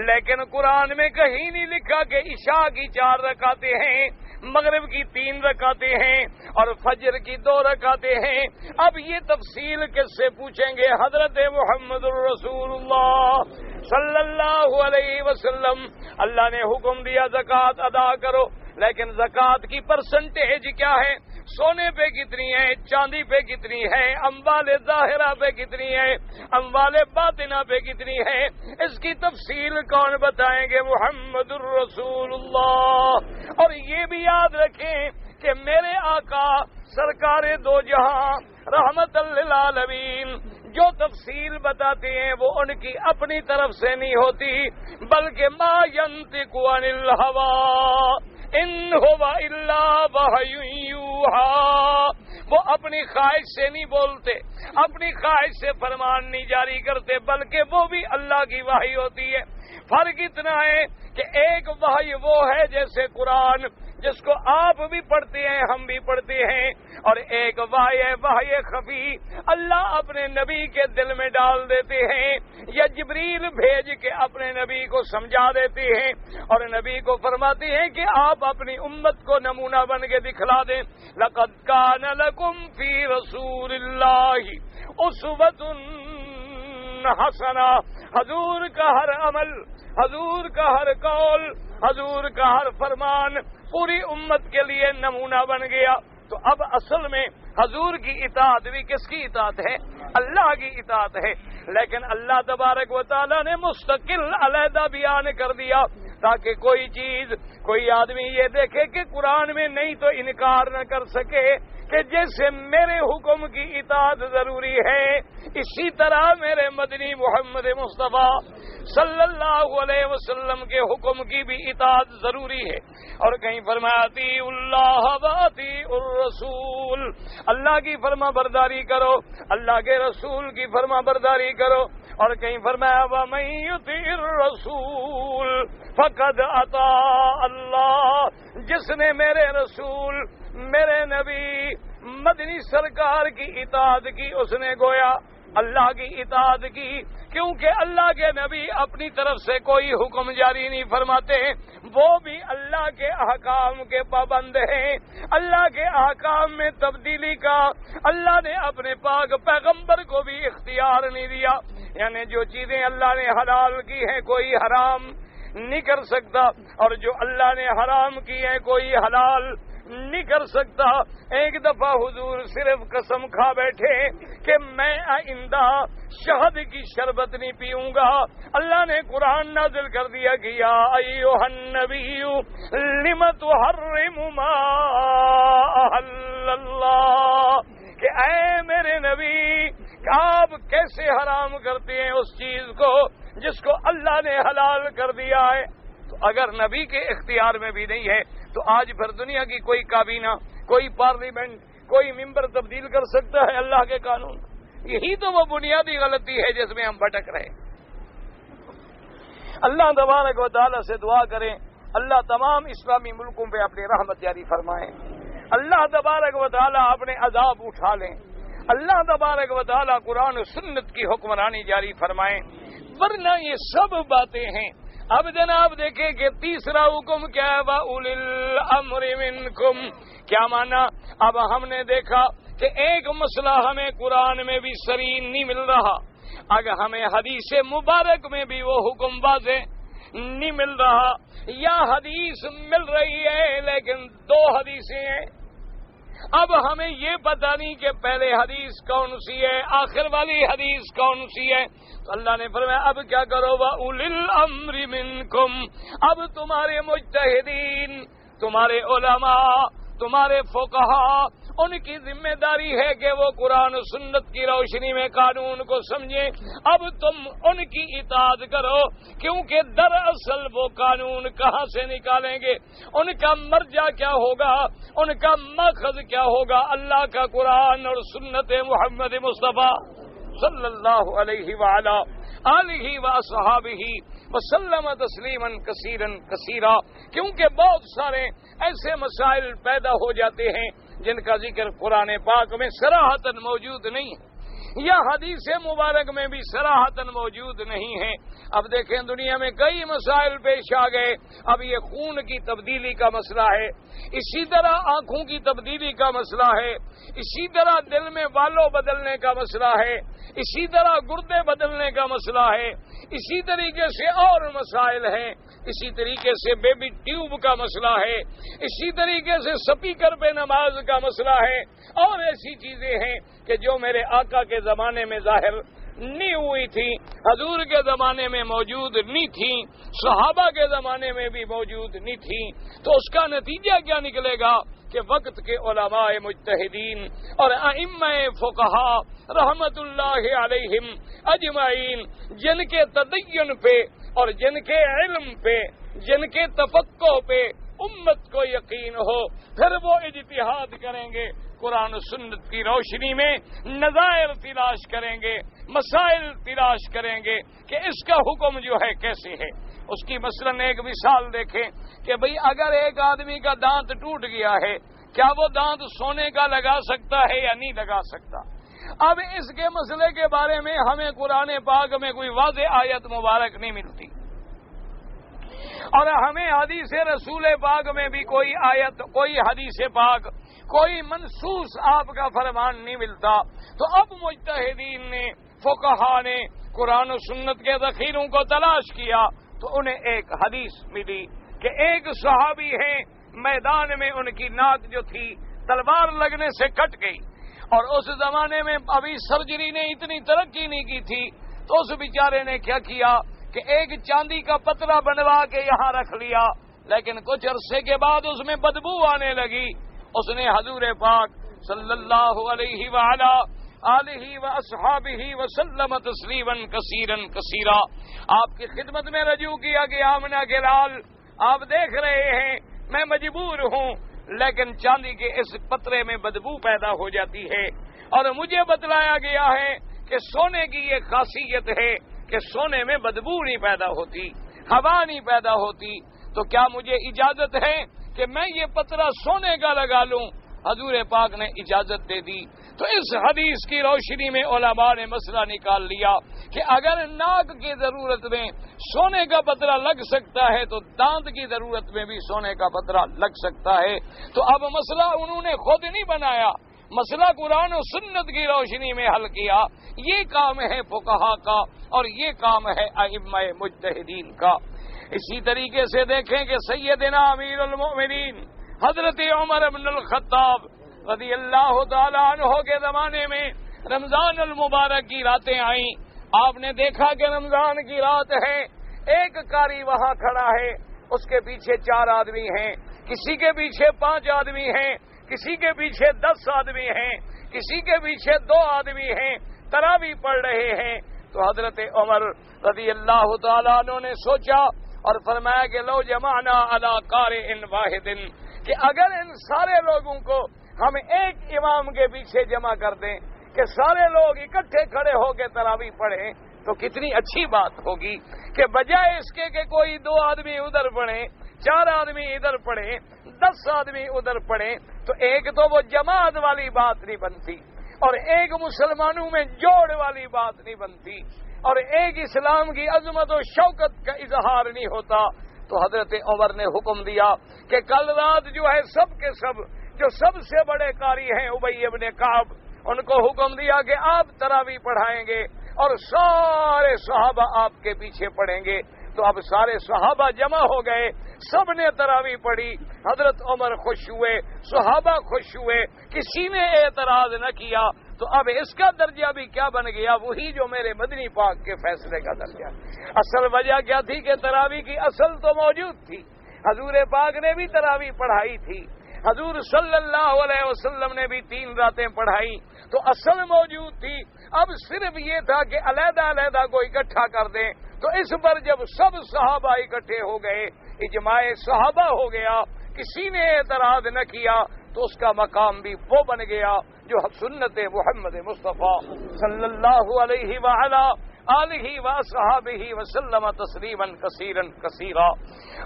لیکن قرآن میں کہیں نہیں لکھا کہ عشاء کی 4 رکعتیں ہیں، مغرب کی 3 رکعتیں ہیں اور فجر کی 2 رکعتیں ہیں۔ اب یہ تفصیل کس سے پوچھیں گے؟ حضرت محمد الرسول اللہ صلی اللہ علیہ وسلم۔ اللہ نے حکم دیا زکوٰۃ ادا کرو، لیکن زکوٰۃ کی پرسنٹیج کیا ہے؟ سونے پہ کتنی ہے، چاندی پہ کتنی ہے، اموال ظاہرہ پہ کتنی ہے، اموال باطنہ پہ کتنی ہے، اس کی تفصیل کون بتائیں گے؟ محمد الرسول اللہ۔ اور یہ بھی یاد رکھیں کہ میرے آقا سرکار دو جہاں رحمت للعالمین جو تفصیل بتاتے ہیں وہ ان کی اپنی طرف سے نہیں ہوتی، بلکہ ما ینطق عن الہوی ان هو الا وحی یوحی، وہ اپنی خواہش سے نہیں بولتے، اپنی خواہش سے فرمان نہیں جاری کرتے، بلکہ وہ بھی اللہ کی وحی ہوتی ہے۔ فرق اتنا ہے کہ ایک وحی وہ ہے جیسے قرآن جس کو آپ بھی پڑھتے ہیں ہم بھی پڑھتے ہیں، اور ایک وحی خفی اللہ اپنے نبی کے دل میں ڈال دیتے ہیں یا جبریل بھیج کے اپنے نبی کو سمجھا دیتے ہیں اور نبی کو فرماتے ہیں کہ آپ اپنی امت کو نمونہ بن کے دکھلا دیں۔ لقد کان لکم فی رسول اللہ اسوۃ حسنہ، حضور کا ہر عمل، حضور کا ہر قول، حضور کا ہر فرمان پوری امت کے لیے نمونہ بن گیا۔ تو اب اصل میں حضور کی اطاعت بھی کس کی اطاعت ہے؟ اللہ کی اطاعت ہے، لیکن اللہ تبارک و تعالی نے مستقل علیحدہ بیان کر دیا تاکہ کوئی چیز، کوئی آدمی یہ دیکھے کہ قرآن میں نہیں تو انکار نہ کر سکے کہ جیسے میرے حکم کی اطاعت ضروری ہے، اسی طرح میرے مدنی محمد مصطفیٰ صلی اللہ علیہ وسلم کے حکم کی بھی اطاعت ضروری ہے۔ اور کہیں فرمایا اطیعوا اللہ واطیعوا الرسول، اللہ کی فرما برداری کرو، اللہ کے رسول کی فرما برداری کرو۔ اور کہیں فرمایا وَمَن يُطِعِ الرَّسُولَ فَقَدْ أَطَاعَ اللَّهَ، جس نے میرے رسول، میرے نبی مدنی سرکار کی اطاعت کی اس نے گویا اللہ کی اطاعت کی، کیونکہ اللہ کے نبی اپنی طرف سے کوئی حکم جاری نہیں فرماتے، وہ بھی اللہ کے احکام کے پابند ہیں۔ اللہ کے احکام میں تبدیلی کا اللہ نے اپنے پاک پیغمبر کو بھی اختیار نہیں دیا، یعنی جو چیزیں اللہ نے حلال کی ہیں کوئی حرام نہیں کر سکتا، اور جو اللہ نے حرام کی ہیں کوئی حلال نہیں کر سکتا۔ ایک دفعہ حضور صرف قسم کھا بیٹھے کہ میں آئندہ شہد کی شربت نہیں پیوں گا۔ اللہ نے قرآن نازل کر دیا کہ یا ایھا النبی لم تحرم ما احل اللہ، کہ اے میرے نبی آپ کیسے حرام کرتے ہیں اس چیز کو جس کو اللہ نے حلال کر دیا ہے۔ تو اگر نبی کے اختیار میں بھی نہیں ہے تو آج پھر دنیا کی کوئی کابینہ، کوئی پارلیمنٹ، کوئی ممبر تبدیل کر سکتا ہے اللہ کے قانون؟ یہی تو وہ بنیادی غلطی ہے جس میں ہم بھٹک رہے ہیں۔ اللہ تبارک و تعالی سے دعا کریں اللہ تمام اسلامی ملکوں پہ اپنی رحمت جاری فرمائیں، اللہ تبارک و تعالی اپنے عذاب اٹھا لیں، اللہ تبارک و تعالی قرآن و سنت کی حکمرانی جاری فرمائیں، ورنہ یہ سب باتیں ہیں۔ اب جناب دیکھیں کہ تیسرا حکم کیا ہے؟ وَأُولِي الْأَمْرِ مِنْكُمْ، کیا مانا؟ اب ہم نے دیکھا کہ ایک مسئلہ ہمیں قرآن میں بھی صریح نہیں مل رہا، اگر ہمیں حدیث مبارک میں بھی وہ حکم واضح نہیں مل رہا، یا حدیث مل رہی ہے لیکن 2 حدیثیں ہیں۔ اب ہمیں یہ پتہ نہیں کہ پہلے حدیث کون سی ہے، آخر والی حدیث کون سی ہے۔ تو اللہ نے فرمایا اب کیا کرو؟ وَأُولِي الْأَمْرِ مِنْكُمْ، اب تمہارے مجتہدین، تمہارے علماء، تمہارے فقہاء، ان کی ذمہ داری ہے کہ وہ قرآن و سنت کی روشنی میں قانون کو سمجھیں۔ اب تم ان کی اطاعت کرو، کیونکہ دراصل وہ قانون کہاں سے نکالیں گے، ان کا مرجع کیا ہوگا، ان کا ماخذ کیا ہوگا؟ اللہ کا قرآن اور سنت محمد مصطفیٰ صلی اللہ علیہ وعلا آلہ واصحابہ وسلم تسلیما کثیرا کثیرا۔ کیونکہ بہت سارے ایسے مسائل پیدا ہو جاتے ہیں جن کا ذکر قرآن پاک میں صراحتاً موجود نہیں ہے، یا حدیث مبارک میں بھی صراحتاً موجود نہیں ہے۔ اب دیکھیں دنیا میں کئی مسائل پیش آ گئے، اب یہ خون کی تبدیلی کا مسئلہ ہے، اسی طرح آنکھوں کی تبدیلی کا مسئلہ ہے، اسی طرح دل میں بالوں بدلنے کا مسئلہ ہے، اسی طرح گردے بدلنے کا مسئلہ ہے، اسی طریقے سے اور مسائل ہیں، اسی طریقے سے بیبی ٹیوب کا مسئلہ ہے، اسی طریقے سے سپیکر پہ نماز کا مسئلہ ہے، اور ایسی چیزیں ہیں کہ جو میرے آقا کے زمانے میں ظاہر نہیں ہوئی تھی، حضور کے زمانے میں موجود نہیں تھی، صحابہ کے زمانے میں بھی موجود نہیں تھی، تو اس کا نتیجہ کیا نکلے گا کہ وقت کے علماء مجتہدین اور ائمہ فقہا رحمت اللہ علیہم اجمعین، جن کے تدین پہ اور جن کے علم پہ، جن کے تفقہ پہ امت کو یقین ہو، پھر وہ اجتہاد کریں گے، قرآن و سنت کی روشنی میں نظائر تلاش کریں گے، مسائل تلاش کریں گے کہ اس کا حکم جو ہے کیسے ہے۔ اس کی مثلاً ایک مثال دیکھیں کہ بھئی اگر ایک آدمی کا دانت ٹوٹ گیا ہے، کیا وہ دانت سونے کا لگا سکتا ہے یا نہیں لگا سکتا؟ اب اس کے مسئلے کے بارے میں ہمیں قرآن پاک میں کوئی واضح آیت مبارک نہیں ملتی، اور ہمیں حدیث رسول پاک میں بھی کوئی آیت، کوئی حدیث پاک، کوئی منصوص آپ کا فرمان نہیں ملتا۔ تو اب مجتہدین نے، فقہا نے قرآن و سنت کے ذخیروں کو تلاش کیا تو انہیں ایک حدیث ملی کہ ایک صحابی ہیں، میدان میں ان کی ناک جو تھی تلوار لگنے سے کٹ گئی، اور اس زمانے میں ابھی سرجری نے اتنی ترقی نہیں کی تھی، تو اس بیچارے نے کیا کیا کہ ایک چاندی کا پتلا بنوا کے یہاں رکھ لیا، لیکن کچھ عرصے کے بعد اس میں بدبو آنے لگی۔ اس نے حضور پاک صلی اللہ علیہ وآلہ آلہ واصحابہ وسلم تسلیما کثیرا کثیرا، آپ کی خدمت میں رجوع کیا کہ آمنہ کے لال، آپ دیکھ رہے ہیں میں مجبور ہوں، لیکن چاندی کے اس پترے میں بدبو پیدا ہو جاتی ہے، اور مجھے بتلایا گیا ہے کہ سونے کی یہ خاصیت ہے کہ سونے میں بدبو نہیں پیدا ہوتی، ہوا نہیں پیدا ہوتی، تو کیا مجھے اجازت ہے کہ میں یہ پترا سونے کا لگا لوں؟ حضور پاک نے اجازت دے دی۔ تو اس حدیث کی روشنی میں علماء نے مسئلہ نکال لیا کہ اگر ناک کی ضرورت میں سونے کا پترا لگ سکتا ہے تو دانت کی ضرورت میں بھی سونے کا پترا لگ سکتا ہے۔ تو اب مسئلہ انہوں نے خود نہیں بنایا، مسئلہ قرآن و سنت کی روشنی میں حل کیا۔ یہ کام ہے فقہا کا اور یہ کام ہے ائمہ مجتہدین کا۔ اسی طریقے سے دیکھیں کہ سیدنا امیر المؤمنین حضرت عمر بن الخطاب رضی اللہ تعالیٰ عنہ کے زمانے میں رمضان المبارک کی راتیں آئیں، آپ نے دیکھا کہ رمضان کی رات ہے، ایک قاری وہاں کھڑا ہے، اس کے پیچھے 4 آدمی ہیں، کسی کے پیچھے 5 آدمی ہیں، کسی کے پیچھے 10 آدمی ہیں، کسی کے پیچھے 2 آدمی ہیں، تراویح پڑھ رہے ہیں۔ تو حضرت عمر رضی اللہ تعالیٰ عنہ نے سوچا اور فرمایا کہ لو جمعنا علی قارئ واحد، کہ اگر ان سارے لوگوں کو ہم ایک امام کے پیچھے جمع کر دیں کہ سارے لوگ اکٹھے کھڑے ہو کے تراویح پڑھیں تو کتنی اچھی بات ہوگی، کہ بجائے اس کے کہ کوئی 2 آدمی ادھر پڑھیں، 4 آدمی ادھر پڑھیں، 10 آدمی ادھر پڑھیں، تو ایک تو وہ جماعت والی بات نہیں بنتی، اور ایک مسلمانوں میں جوڑ والی بات نہیں بنتی، اور ایک اسلام کی عظمت و شوکت کا اظہار نہیں ہوتا۔ تو حضرت عمر نے حکم دیا کہ کل رات جو ہے سب کے سب جو سب سے بڑے قاری ہیں ابی ابن کعب، ان کو حکم دیا کہ آپ تراویح پڑھائیں گے اور سارے صحابہ آپ کے پیچھے پڑھیں گے۔ تو اب سارے صحابہ جمع ہو گئے، سب نے تراویح پڑھی، حضرت عمر خوش ہوئے، صحابہ خوش ہوئے، کسی نے اعتراض نہ کیا۔ تو اب اس کا درجہ بھی کیا بن گیا؟ وہی جو میرے مدنی پاک کے فیصلے کا درجہ۔ اصل وجہ کیا تھی کہ تراویح کی اصل تو موجود تھی، حضور پاک نے بھی تراویح پڑھائی تھی، حضور صلی اللہ علیہ وسلم نے بھی 3 راتیں پڑھائی، تو اصل موجود تھی۔ اب صرف یہ تھا کہ علیحدہ علیحدہ کو اکٹھا کر دیں، تو اس پر جب سب صحابہ اکٹھے ہو گئے، اجماع صحابہ ہو گیا، کسی نے اعتراض نہ کیا، تو اس کا مقام بھی وہ بن گیا جو سنت محمد مصطفیٰ صلی اللہ علیہ وآلہ آلہ وصحابہ وسلم تسلیما کثیرا کثیرا۔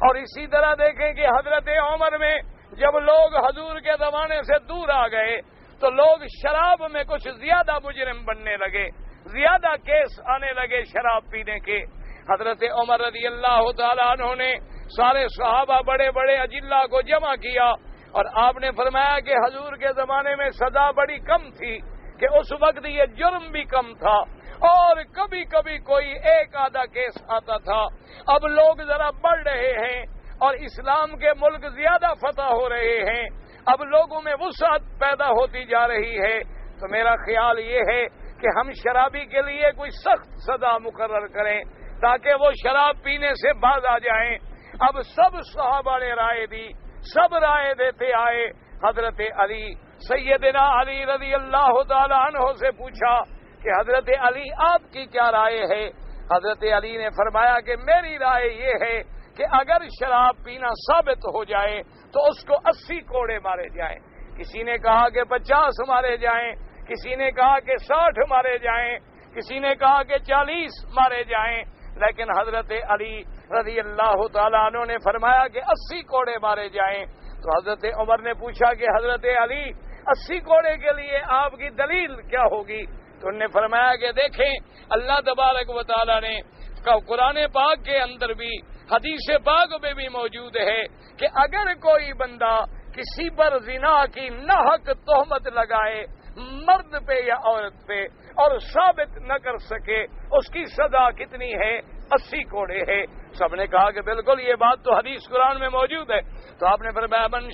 اور اسی طرح دیکھیں کہ حضرت عمر میں جب لوگ حضور کے زمانے سے دور آ گئے تو لوگ شراب میں کچھ زیادہ مجرم بننے لگے، زیادہ کیس آنے لگے شراب پینے کے۔ حضرت عمر رضی اللہ تعالیٰ عنہ نے سارے صحابہ بڑے بڑے اجلا کو جمع کیا اور آپ نے فرمایا کہ حضور کے زمانے میں سزا بڑی کم تھی، کہ اس وقت یہ جرم بھی کم تھا اور کبھی کبھی کوئی ایک آدھا کیس آتا تھا۔ اب لوگ ذرا بڑھ رہے ہیں اور اسلام کے ملک زیادہ فتح ہو رہے ہیں، اب لوگوں میں وسعت پیدا ہوتی جا رہی ہے، تو میرا خیال یہ ہے کہ ہم شرابی کے لیے کوئی سخت سزا مقرر کریں تاکہ وہ شراب پینے سے باز آ جائیں۔ اب سب صحابہ نے رائے دی، سب رائے دیتے آئے۔ حضرت علی، سیدنا علی رضی اللہ تعالی عنہ سے پوچھا کہ حضرت علی آپ کی کیا رائے ہے؟ حضرت علی نے فرمایا کہ میری رائے یہ ہے کہ اگر شراب پینا ثابت ہو جائے تو اس کو 80 کوڑے مارے جائیں۔ کسی نے کہا کہ 50 مارے جائیں، کسی نے کہا کہ 60 مارے جائیں، کسی نے کہا کہ 40 مارے جائیں، لیکن حضرت علی رضی اللہ تعالیٰ عنہ نے فرمایا کہ 80 کوڑے مارے جائیں۔ تو حضرت عمر نے پوچھا کہ حضرت علی 80 کوڑے کے لیے آپ کی دلیل کیا ہوگی؟ تو انہوں نے فرمایا کہ دیکھیں اللہ تبارک و تعالیٰ نے قرآن پاک کے اندر بھی حدیث پاک میں بھی موجود ہے کہ اگر کوئی بندہ کسی پر زنا کی ناحق تہمت لگائے مرد پہ یا عورت پہ اور ثابت نہ کر سکے اس کی سزا کتنی ہے؟ 80 کوڑے ہے۔ سب نے کہا کہ بالکل یہ بات تو حدیث قرآن میں موجود ہے۔ تو آپ نے فرمایا من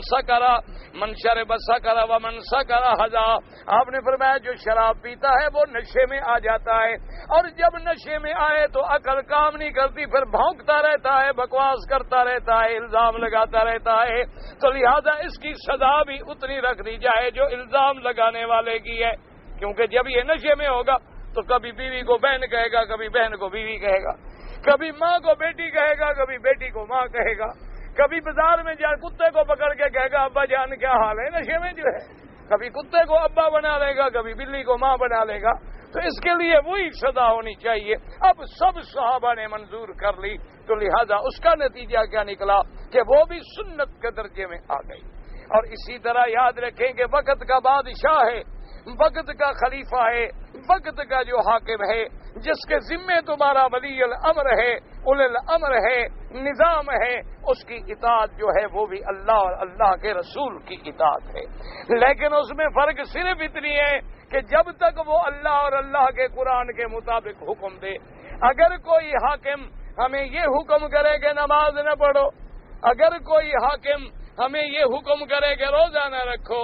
سکرا من شرب سکرا و من سکرا حذا، آپ نے فرمایا جو شراب پیتا ہے وہ نشے میں آ جاتا ہے، اور جب نشے میں آئے تو عقل کام نہیں کرتی، پھر بھونکتا رہتا ہے، بکواس کرتا رہتا ہے، الزام لگاتا رہتا ہے، تو لہذا اس کی سزا بھی اتنی رکھ دی جائے جو الزام لگانے والے کی ہے، کیونکہ جب یہ نشے میں ہوگا تو کبھی بیوی کو بہن کہے گا، کبھی بہن کو بیوی کہے گا، کبھی ماں کو بیٹی کہے گا، کبھی بیٹی کو ماں کہے گا، کبھی بازار میں جا کتے کو پکڑ کے کہے گا ابا جان کیا حال ہے، نشے میں جو ہے کبھی کتے کو ابا بنا لے گا، کبھی بلی کو ماں بنا لے گا، تو اس کے لیے وہی سزا ہونی چاہیے۔ اب سب صحابہ نے منظور کر لی، تو لہذا اس کا نتیجہ کیا نکلا کہ وہ بھی سنت کے درجے میں آ گئی۔ اور اسی طرح یاد رکھیں کہ وقت کا بادشاہ ہے، وقت کا خلیفہ ہے، وقت کا جو حاکم ہے، جس کے ذمے تمہارا ولی الامر ہے، اول الامر ہے، نظام ہے، اس کی اطاعت جو ہے وہ بھی اللہ اور اللہ کے رسول کی اطاعت ہے۔ لیکن اس میں فرق صرف اتنی ہے کہ جب تک وہ اللہ اور اللہ کے قرآن کے مطابق حکم دے، اگر کوئی حاکم ہمیں یہ حکم کرے کہ نماز نہ پڑھو، اگر کوئی حاکم ہمیں یہ حکم کرے کہ روزہ نہ رکھو،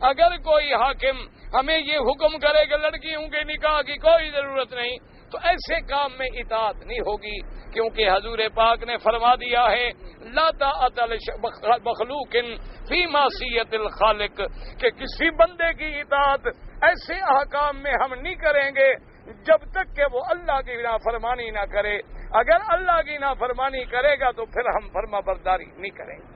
اگر کوئی حاکم ہمیں یہ حکم کرے کہ لڑکیوں کے نکاح کی کوئی ضرورت نہیں، تو ایسے کام میں اطاعت نہیں ہوگی، کیونکہ حضور پاک نے فرما دیا ہے لا طاعت مخلوق فی معصیت الخالق، کہ کسی بندے کی اطاعت ایسے احکام میں ہم نہیں کریں گے جب تک کہ وہ اللہ کی نافرمانی نہ کرے، اگر اللہ کی نافرمانی کرے گا تو پھر ہم فرما برداری نہیں کریں گے۔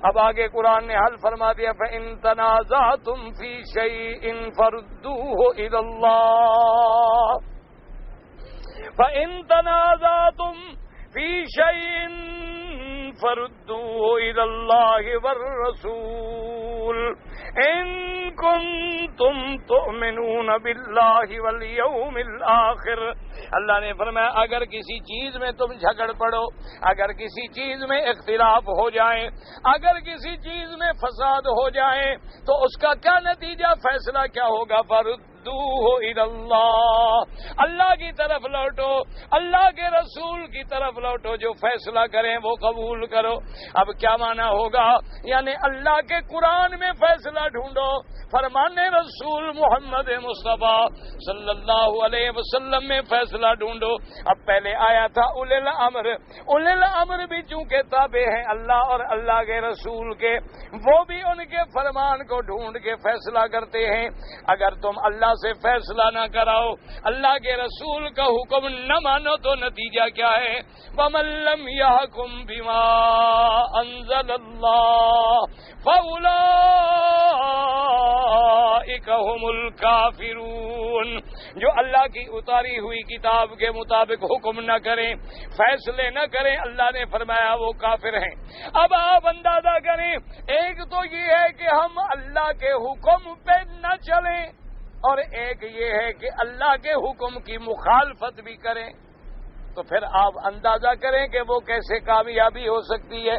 اب آگے قرآن نے حل فرما دیا فَإِن تَنَازَعْتُمْ فِي شَيْءٍ فَرُدُّوهُ إِلَى اللَّهِ فَإِن تَنَازَعْتُمْ فِي شَيْءٍ فَرُدُّوهُ إِلَى اللَّهِ وَالرَّسُولِ إِن كُنتُمْ تُؤْمِنُونَ بِاللَّهِ وَالْيَوْمِ الْآخِرِ۔ اللہ نے فرمایا اگر کسی چیز میں تم جھگڑ پڑو، اگر کسی چیز میں اختلاف ہو جائے، اگر کسی چیز میں فساد ہو جائے، تو اس کا کیا نتیجہ، فیصلہ کیا ہوگا؟ فردوہ الی اللہ، اللہ کی طرف لوٹو، اللہ کے رسول کی طرف لوٹو، جو فیصلہ کریں وہ قبول کرو۔ اب کیا معنی ہوگا؟ یعنی اللہ کے قرآن میں فیصلہ ڈھونڈو، فرمان رسول محمد مصطفیٰ صلی اللہ علیہ وسلم میں فیصلہ ڈھونڈو۔ اب پہلے آیا تھا اول الامر، اول الامر بھی چونکہ تابع ہیں اللہ اور اللہ کے رسول کے، وہ بھی ان کے فرمان کو ڈھونڈ کے فیصلہ کرتے ہیں۔ اگر تم اللہ سے فیصلہ نہ کراؤ، اللہ کے رسول کا حکم نہ مانو تو نتیجہ کیا ہے؟ وَمَن لَّمْ يَحْكُم بِمَا أَنزَلَ اللَّهُ فَأُولَٰئِكَ هُمُ الْكَافِرُونَ۔ جو اللہ کی اتاری ہوئی کتاب کے مطابق حکم نہ کریں، فیصلے نہ کریں، اللہ نے فرمایا وہ کافر ہیں۔ اب آپ اندازہ کریں، ایک تو یہ ہے کہ ہم اللہ کے حکم پہ نہ چلیں، اور ایک یہ ہے کہ اللہ کے حکم کی مخالفت بھی کریں، تو پھر آپ اندازہ کریں کہ وہ کیسے کامیابی ہو سکتی ہے۔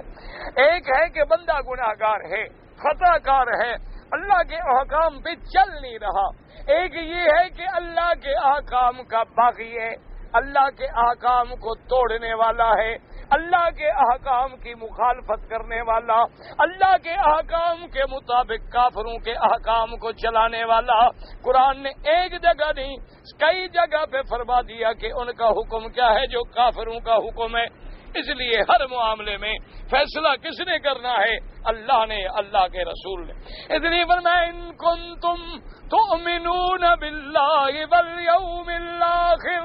ایک ہے کہ بندہ گناہ گار ہے، خطا کار ہے، اللہ کے احکام پہ چل نہیں رہا۔ ایک یہ ہے کہ اللہ کے احکام کا باغی ہے، اللہ کے احکام کو توڑنے والا ہے، اللہ کے احکام کی مخالفت کرنے والا، اللہ کے احکام کے مطابق کافروں کے احکام کو چلانے والا۔ قرآن نے ایک جگہ نہیں کئی جگہ پہ فرما دیا کہ ان کا حکم کیا ہے جو کافروں کا حکم ہے۔ اس لیے ہر معاملے میں فیصلہ کس نے کرنا ہے؟ اللہ نے، اللہ کے رسول نے۔ اس لیے فرمایا ان کنتم تؤمنون باللہ والیوم الآخر،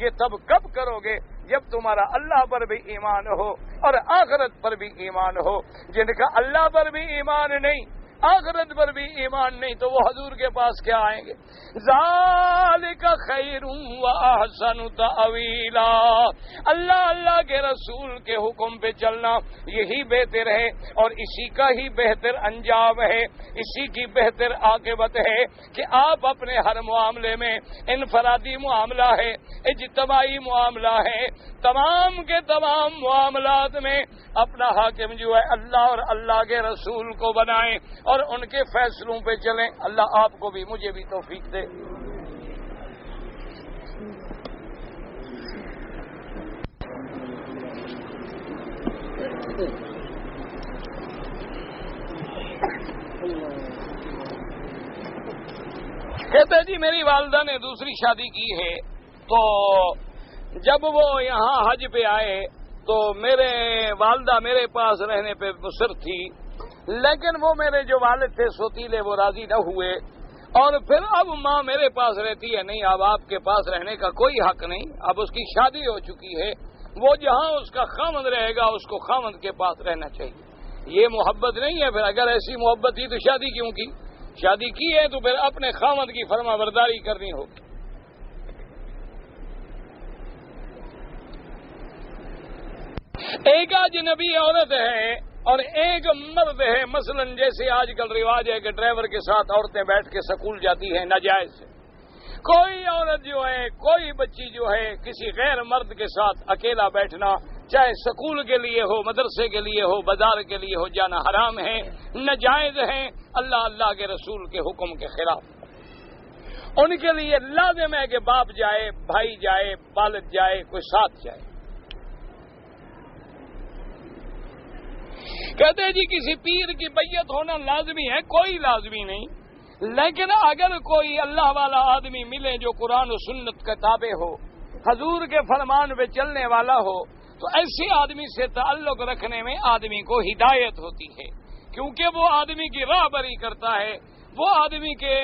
یہ تب کب کرو گے؟ جب تمہارا اللہ پر بھی ایمان ہو اور آخرت پر بھی ایمان ہو۔ جن کا اللہ پر بھی ایمان نہیں، آخرت پر بھی ایمان نہیں، تو وہ حضور کے پاس کیا آئیں گے؟ ذالک خیر و احسن تأویلا، اللہ کے رسول کے حکم پہ چلنا یہی بہتر ہے، اور اسی کا ہی بہتر انجام ہے، اسی کی بہتر عاقبت ہے کہ آپ اپنے ہر معاملے میں، انفرادی معاملہ ہے، اجتماعی معاملہ ہے، تمام کے تمام معاملات میں اپنا حاکم جو ہے اللہ اور اللہ کے رسول کو بنائیں اور ان کے فیصلوں پہ چلیں۔ اللہ آپ کو بھی مجھے بھی توفیق دے۔ کہتے جی میری والدہ نے دوسری شادی کی ہے، تو جب وہ یہاں حج پہ آئے تو میرے والدہ میرے پاس رہنے پہ مصر تھی، لیکن وہ میرے جو والد تھے سوتیلے وہ راضی نہ ہوئے، اور پھر اب ماں میرے پاس رہتی ہے، نہیں اب آپ کے پاس رہنے کا کوئی حق نہیں، اب اس کی شادی ہو چکی ہے، وہ جہاں اس کا خاوند رہے گا اس کو خاوند کے پاس رہنا چاہیے۔ یہ محبت نہیں ہے۔ پھر اگر ایسی محبت تھی تو شادی کیوں کی؟ شادی کی ہے تو پھر اپنے خاوند کی فرما برداری کرنی ہوگی۔ ایک اجنبی عورت ہے اور ایک مرد ہے، مثلا جیسے آج کل رواج ہے کہ ڈرائیور کے ساتھ عورتیں بیٹھ کے سکول جاتی ہیں ناجائز سے۔ کوئی عورت جو ہے، کوئی بچی جو ہے کسی غیر مرد کے ساتھ اکیلا بیٹھنا، چاہے سکول کے لیے ہو، مدرسے کے لیے ہو، بازار کے لیے ہو، جانا حرام ہے، ناجائز ہے، اللہ کے رسول کے حکم کے خلاف۔ ان کے لیے لازم ہے کہ باپ جائے، بھائی جائے، والد جائے، کوئی ساتھ جائے۔ کہتے ہیں جی کسی پیر کی بیعت ہونا لازمی ہے، کوئی لازمی نہیں، لیکن اگر کوئی اللہ والا آدمی ملے جو قرآن و سنت کے تابع ہو، حضور کے فرمان پہ چلنے والا ہو، تو ایسے آدمی سے تعلق رکھنے میں آدمی کو ہدایت ہوتی ہے، کیونکہ وہ آدمی کی راہبری کرتا ہے، وہ آدمی کے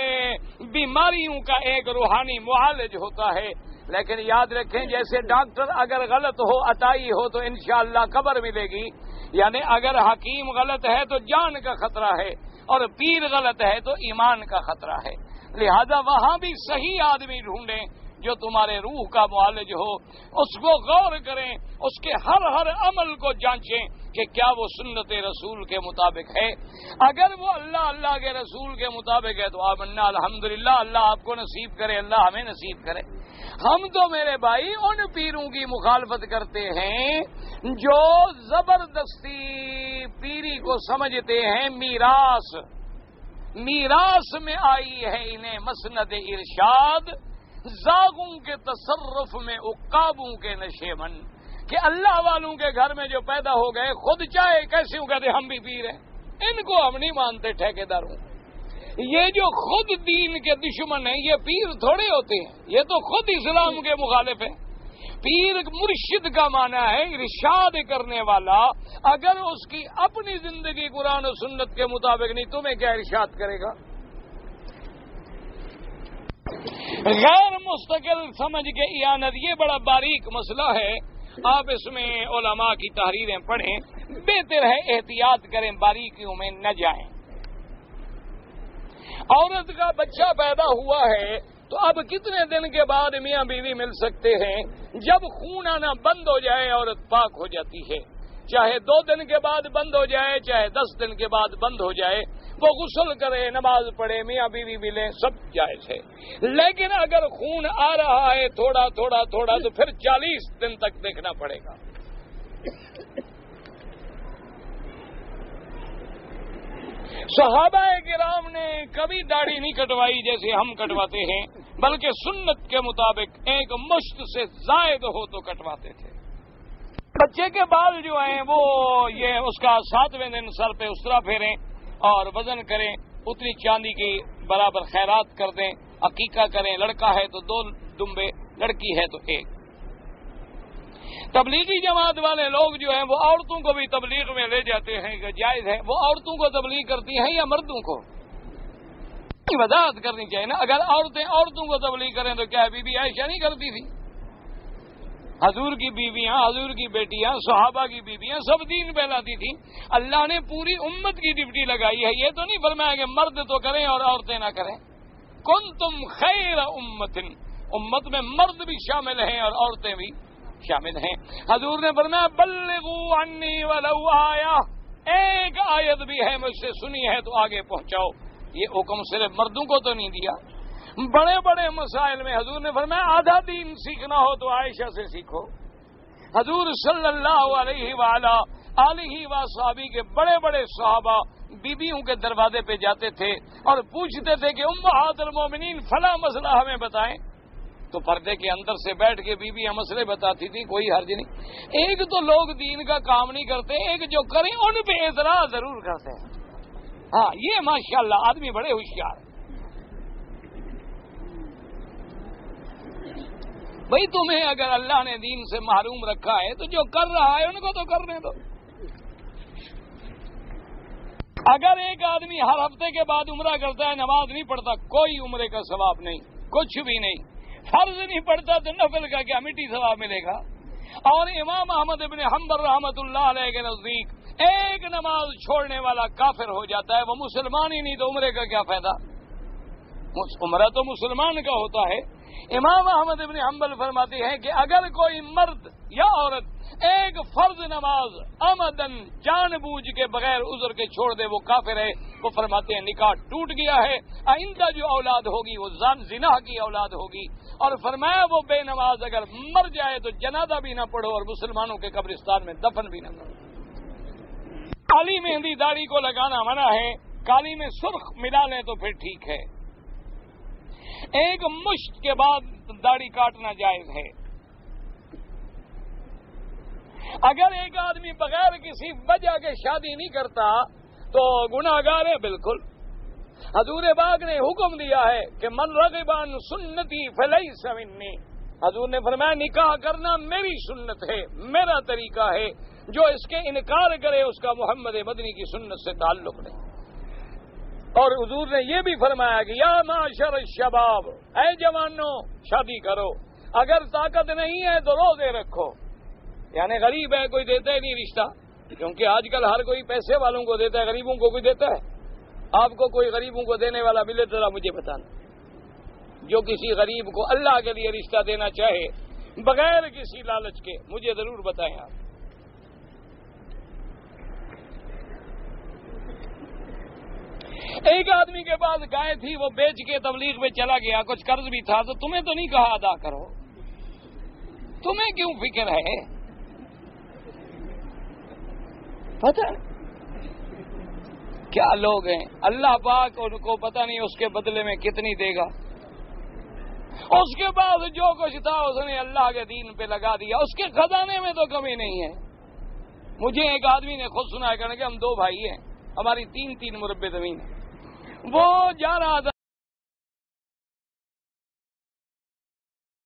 بیماریوں کا ایک روحانی معالج ہوتا ہے۔ لیکن یاد رکھیں جیسے ڈاکٹر اگر غلط ہو، عطائی ہو، تو انشاءاللہ قبر ملے گی، یعنی اگر حکیم غلط ہے تو جان کا خطرہ ہے، اور پیر غلط ہے تو ایمان کا خطرہ ہے۔ لہذا وہاں بھی صحیح آدمی ڈھونڈیں جو تمہارے روح کا معالج ہو، اس کو غور کریں، اس کے ہر عمل کو جانچیں کہ کیا وہ سنت رسول کے مطابق ہے۔ اگر وہ اللہ کے رسول کے مطابق ہے تو آمنا الحمدللہ، اللہ آپ کو نصیب کرے، اللہ ہمیں نصیب کرے۔ ہم تو میرے بھائی ان پیروں کی مخالفت کرتے ہیں جو زبردستی پیری کو سمجھتے ہیں میراث میں آئی ہے انہیں مسند ارشاد، زاغوں کے تصرف میں عقابوں کے نشیمن، کہ اللہ والوں کے گھر میں جو پیدا ہو گئے خود چاہے کیسے ہو کہتے ہم بھی پیر ہیں، ان کو ہم نہیں مانتے ٹھیکیداروں۔ یہ جو خود دین کے دشمن ہیں یہ پیر تھوڑے ہوتے ہیں، یہ تو خود اسلام کے مخالف ہیں۔ پیر مرشد کا معنی ہے ارشاد کرنے والا، اگر اس کی اپنی زندگی قرآن و سنت کے مطابق نہیں، تمہیں کیا ارشاد کرے گا؟ غیر مستقل سمجھ کے اعانت یہ بڑا باریک مسئلہ ہے. آپ اس میں علماء کی تحریریں پڑھیں. بہتر ہے احتیاط کریں، باریکیوں میں نہ جائیں. عورت کا بچہ پیدا ہوا ہے تو اب کتنے دن کے بعد میاں بیوی مل سکتے ہیں؟ جب خون آنا بند ہو جائے عورت پاک ہو جاتی ہے. چاہے 2 دن کے بعد بند ہو جائے، چاہے 10 دن کے بعد بند ہو جائے، وہ غسل کرے، نماز پڑھے، میاں بیوی ملیں، سب جائز ہے. لیکن اگر خون آ رہا ہے تھوڑا تھوڑا تھوڑا تو پھر 40 دن تک دیکھنا پڑے گا. صحابہ کرام نے کبھی داڑھی نہیں کٹوائی جیسے ہم کٹواتے ہیں، بلکہ سنت کے مطابق ایک مشت سے زائد ہو تو کٹواتے تھے. بچے کے بال جو ہیں وہ یہ اس کا 7ویں دن سر پہ اسرا پھیریں اور وزن کریں، اتنی چاندی کی برابر خیرات کر دیں، عقیقہ کریں. لڑکا ہے تو 2 دمبے، لڑکی ہے تو 1. تبلیغی جماعت والے لوگ جو ہیں وہ عورتوں کو بھی تبلیغ میں لے جاتے ہیں کہ جائز ہے. وہ عورتوں کو تبلیغ کرتی ہیں یا مردوں کو؟ وضاحت کرنی چاہیے نا. اگر عورتیں عورتوں کو تبلیغ کریں تو کیا بی بی عائشہ نہیں کرتی تھی؟ حضور کی بیویاں، حضور کی بیٹیاں، صحابہ کی بیویاں سب دین پھیلاتی تھیں. اللہ نے پوری امت کی ڈپٹی لگائی ہے. یہ تو نہیں فرمایا کہ مرد تو کریں اور عورتیں نہ کریں. کنتم خیر امت میں مرد بھی شامل ہیں اور عورتیں بھی شامل ہیں. حضور نے فرمایا بلغوا عنی ولو آیہ، ایک آیت بھی ہے مجھ سے سنی ہے تو آگے پہنچاؤ. یہ حکم صرف مردوں کو تو نہیں دیا. بڑے بڑے مسائل میں حضور نے فرمایا آدھا دین سیکھنا ہو تو عائشہ سے سیکھو. حضور صلی اللہ علیہ وآلہ آلہ وصحبہ کے بڑے بڑے صحابہ بیویوں کے دروازے پہ جاتے تھے اور پوچھتے تھے کہ امہات المومنین فلاں مسئلہ ہمیں بتائیں. تو پردے کے اندر سے بیٹھ کے بیویاں مسئلے بتاتی تھی، کوئی حرج نہیں. ایک تو لوگ دین کا کام نہیں کرتے، ایک جو کریں ان پہ اعتراض ضرور کرتے ہیں. ہاں یہ ماشاءاللہ آدمی بڑے ہوشیار ہیں. بھئی تمہیں اگر اللہ نے دین سے محروم رکھا ہے تو جو کر رہا ہے ان کو تو کرنے دو. اگر ایک آدمی ہر ہفتے کے بعد عمرہ کرتا ہے، نماز نہیں پڑھتا، کوئی عمرے کا ثواب نہیں، کچھ بھی نہیں. فرض نہیں پڑھتا تو نفل کا کیا مٹی ثواب ملے گا. اور امام احمد ابن حنبل رحمۃ اللہ علیہ کے نزدیک ایک نماز چھوڑنے والا کافر ہو جاتا ہے. وہ مسلمان ہی نہیں تو عمرے کا کیا فائدہ؟ عمرہ تو مسلمان کا ہوتا ہے. امام احمد ابن حنبل فرماتے ہیں کہ اگر کوئی مرد یا عورت ایک فرض نماز عمدن جان بوجھ کے بغیر عذر کے چھوڑ دے وہ کافر ہے. وہ فرماتے ہیں نکاح ٹوٹ گیا ہے، آئندہ جو اولاد ہوگی وہ زنا کی اولاد ہوگی. اور فرمایا وہ بے نماز اگر مر جائے تو جنازہ بھی نہ پڑھو اور مسلمانوں کے قبرستان میں دفن بھی نہ کرو. کالی مہندی داڑھی کو لگانا منع ہے، کالی میں سرخ ملا لیں تو پھر ٹھیک ہے. ایک مشت کے بعد داڑھی کاٹنا جائز ہے. اگر ایک آدمی بغیر کسی وجہ کے شادی نہیں کرتا تو گناہگار ہے بالکل. حضور پاک نے حکم دیا ہے کہ من رغب عن سنتی فلیس منی. حضور نے فرمایا نکاح کرنا میری سنت ہے، میرا طریقہ ہے. جو اس کے انکار کرے اس کا محمد مدنی کی سنت سے تعلق نہیں. اور حضور نے یہ بھی فرمایا کہ یا معاشر الشباب، اے جوانوں شادی کرو. اگر طاقت نہیں ہے تو روزے رکھو. یعنی غریب ہے کوئی دیتا ہی نہیں رشتہ، کیونکہ آج کل ہر کوئی پیسے والوں کو دیتا ہے، غریبوں کو کوئی دیتا ہے؟ آپ کو کوئی غریبوں کو دینے والا ملے ذرا مجھے بتانا. جو کسی غریب کو اللہ کے لیے رشتہ دینا چاہے بغیر کسی لالچ کے مجھے ضرور بتائیں. آپ ایک آدمی کے پاس گائے تھی، وہ بیچ کے تبلیغ میں چلا گیا، کچھ قرض بھی تھا. تو تمہیں تو نہیں کہا ادا کرو، تمہیں کیوں فکر ہے؟ پتہ کیا لوگ ہیں. اللہ پاک ان کو پتہ نہیں اس کے بدلے میں کتنی دے گا. اس کے بعد جو کچھ تھا اس نے اللہ کے دین پہ لگا دیا. اس کے خزانے میں تو کمی نہیں ہے. مجھے ایک آدمی نے خود سنا کہ ہم 2 بھائی ہیں، ہماری 3 مربع زمین ہے. وہ جا رہا تھا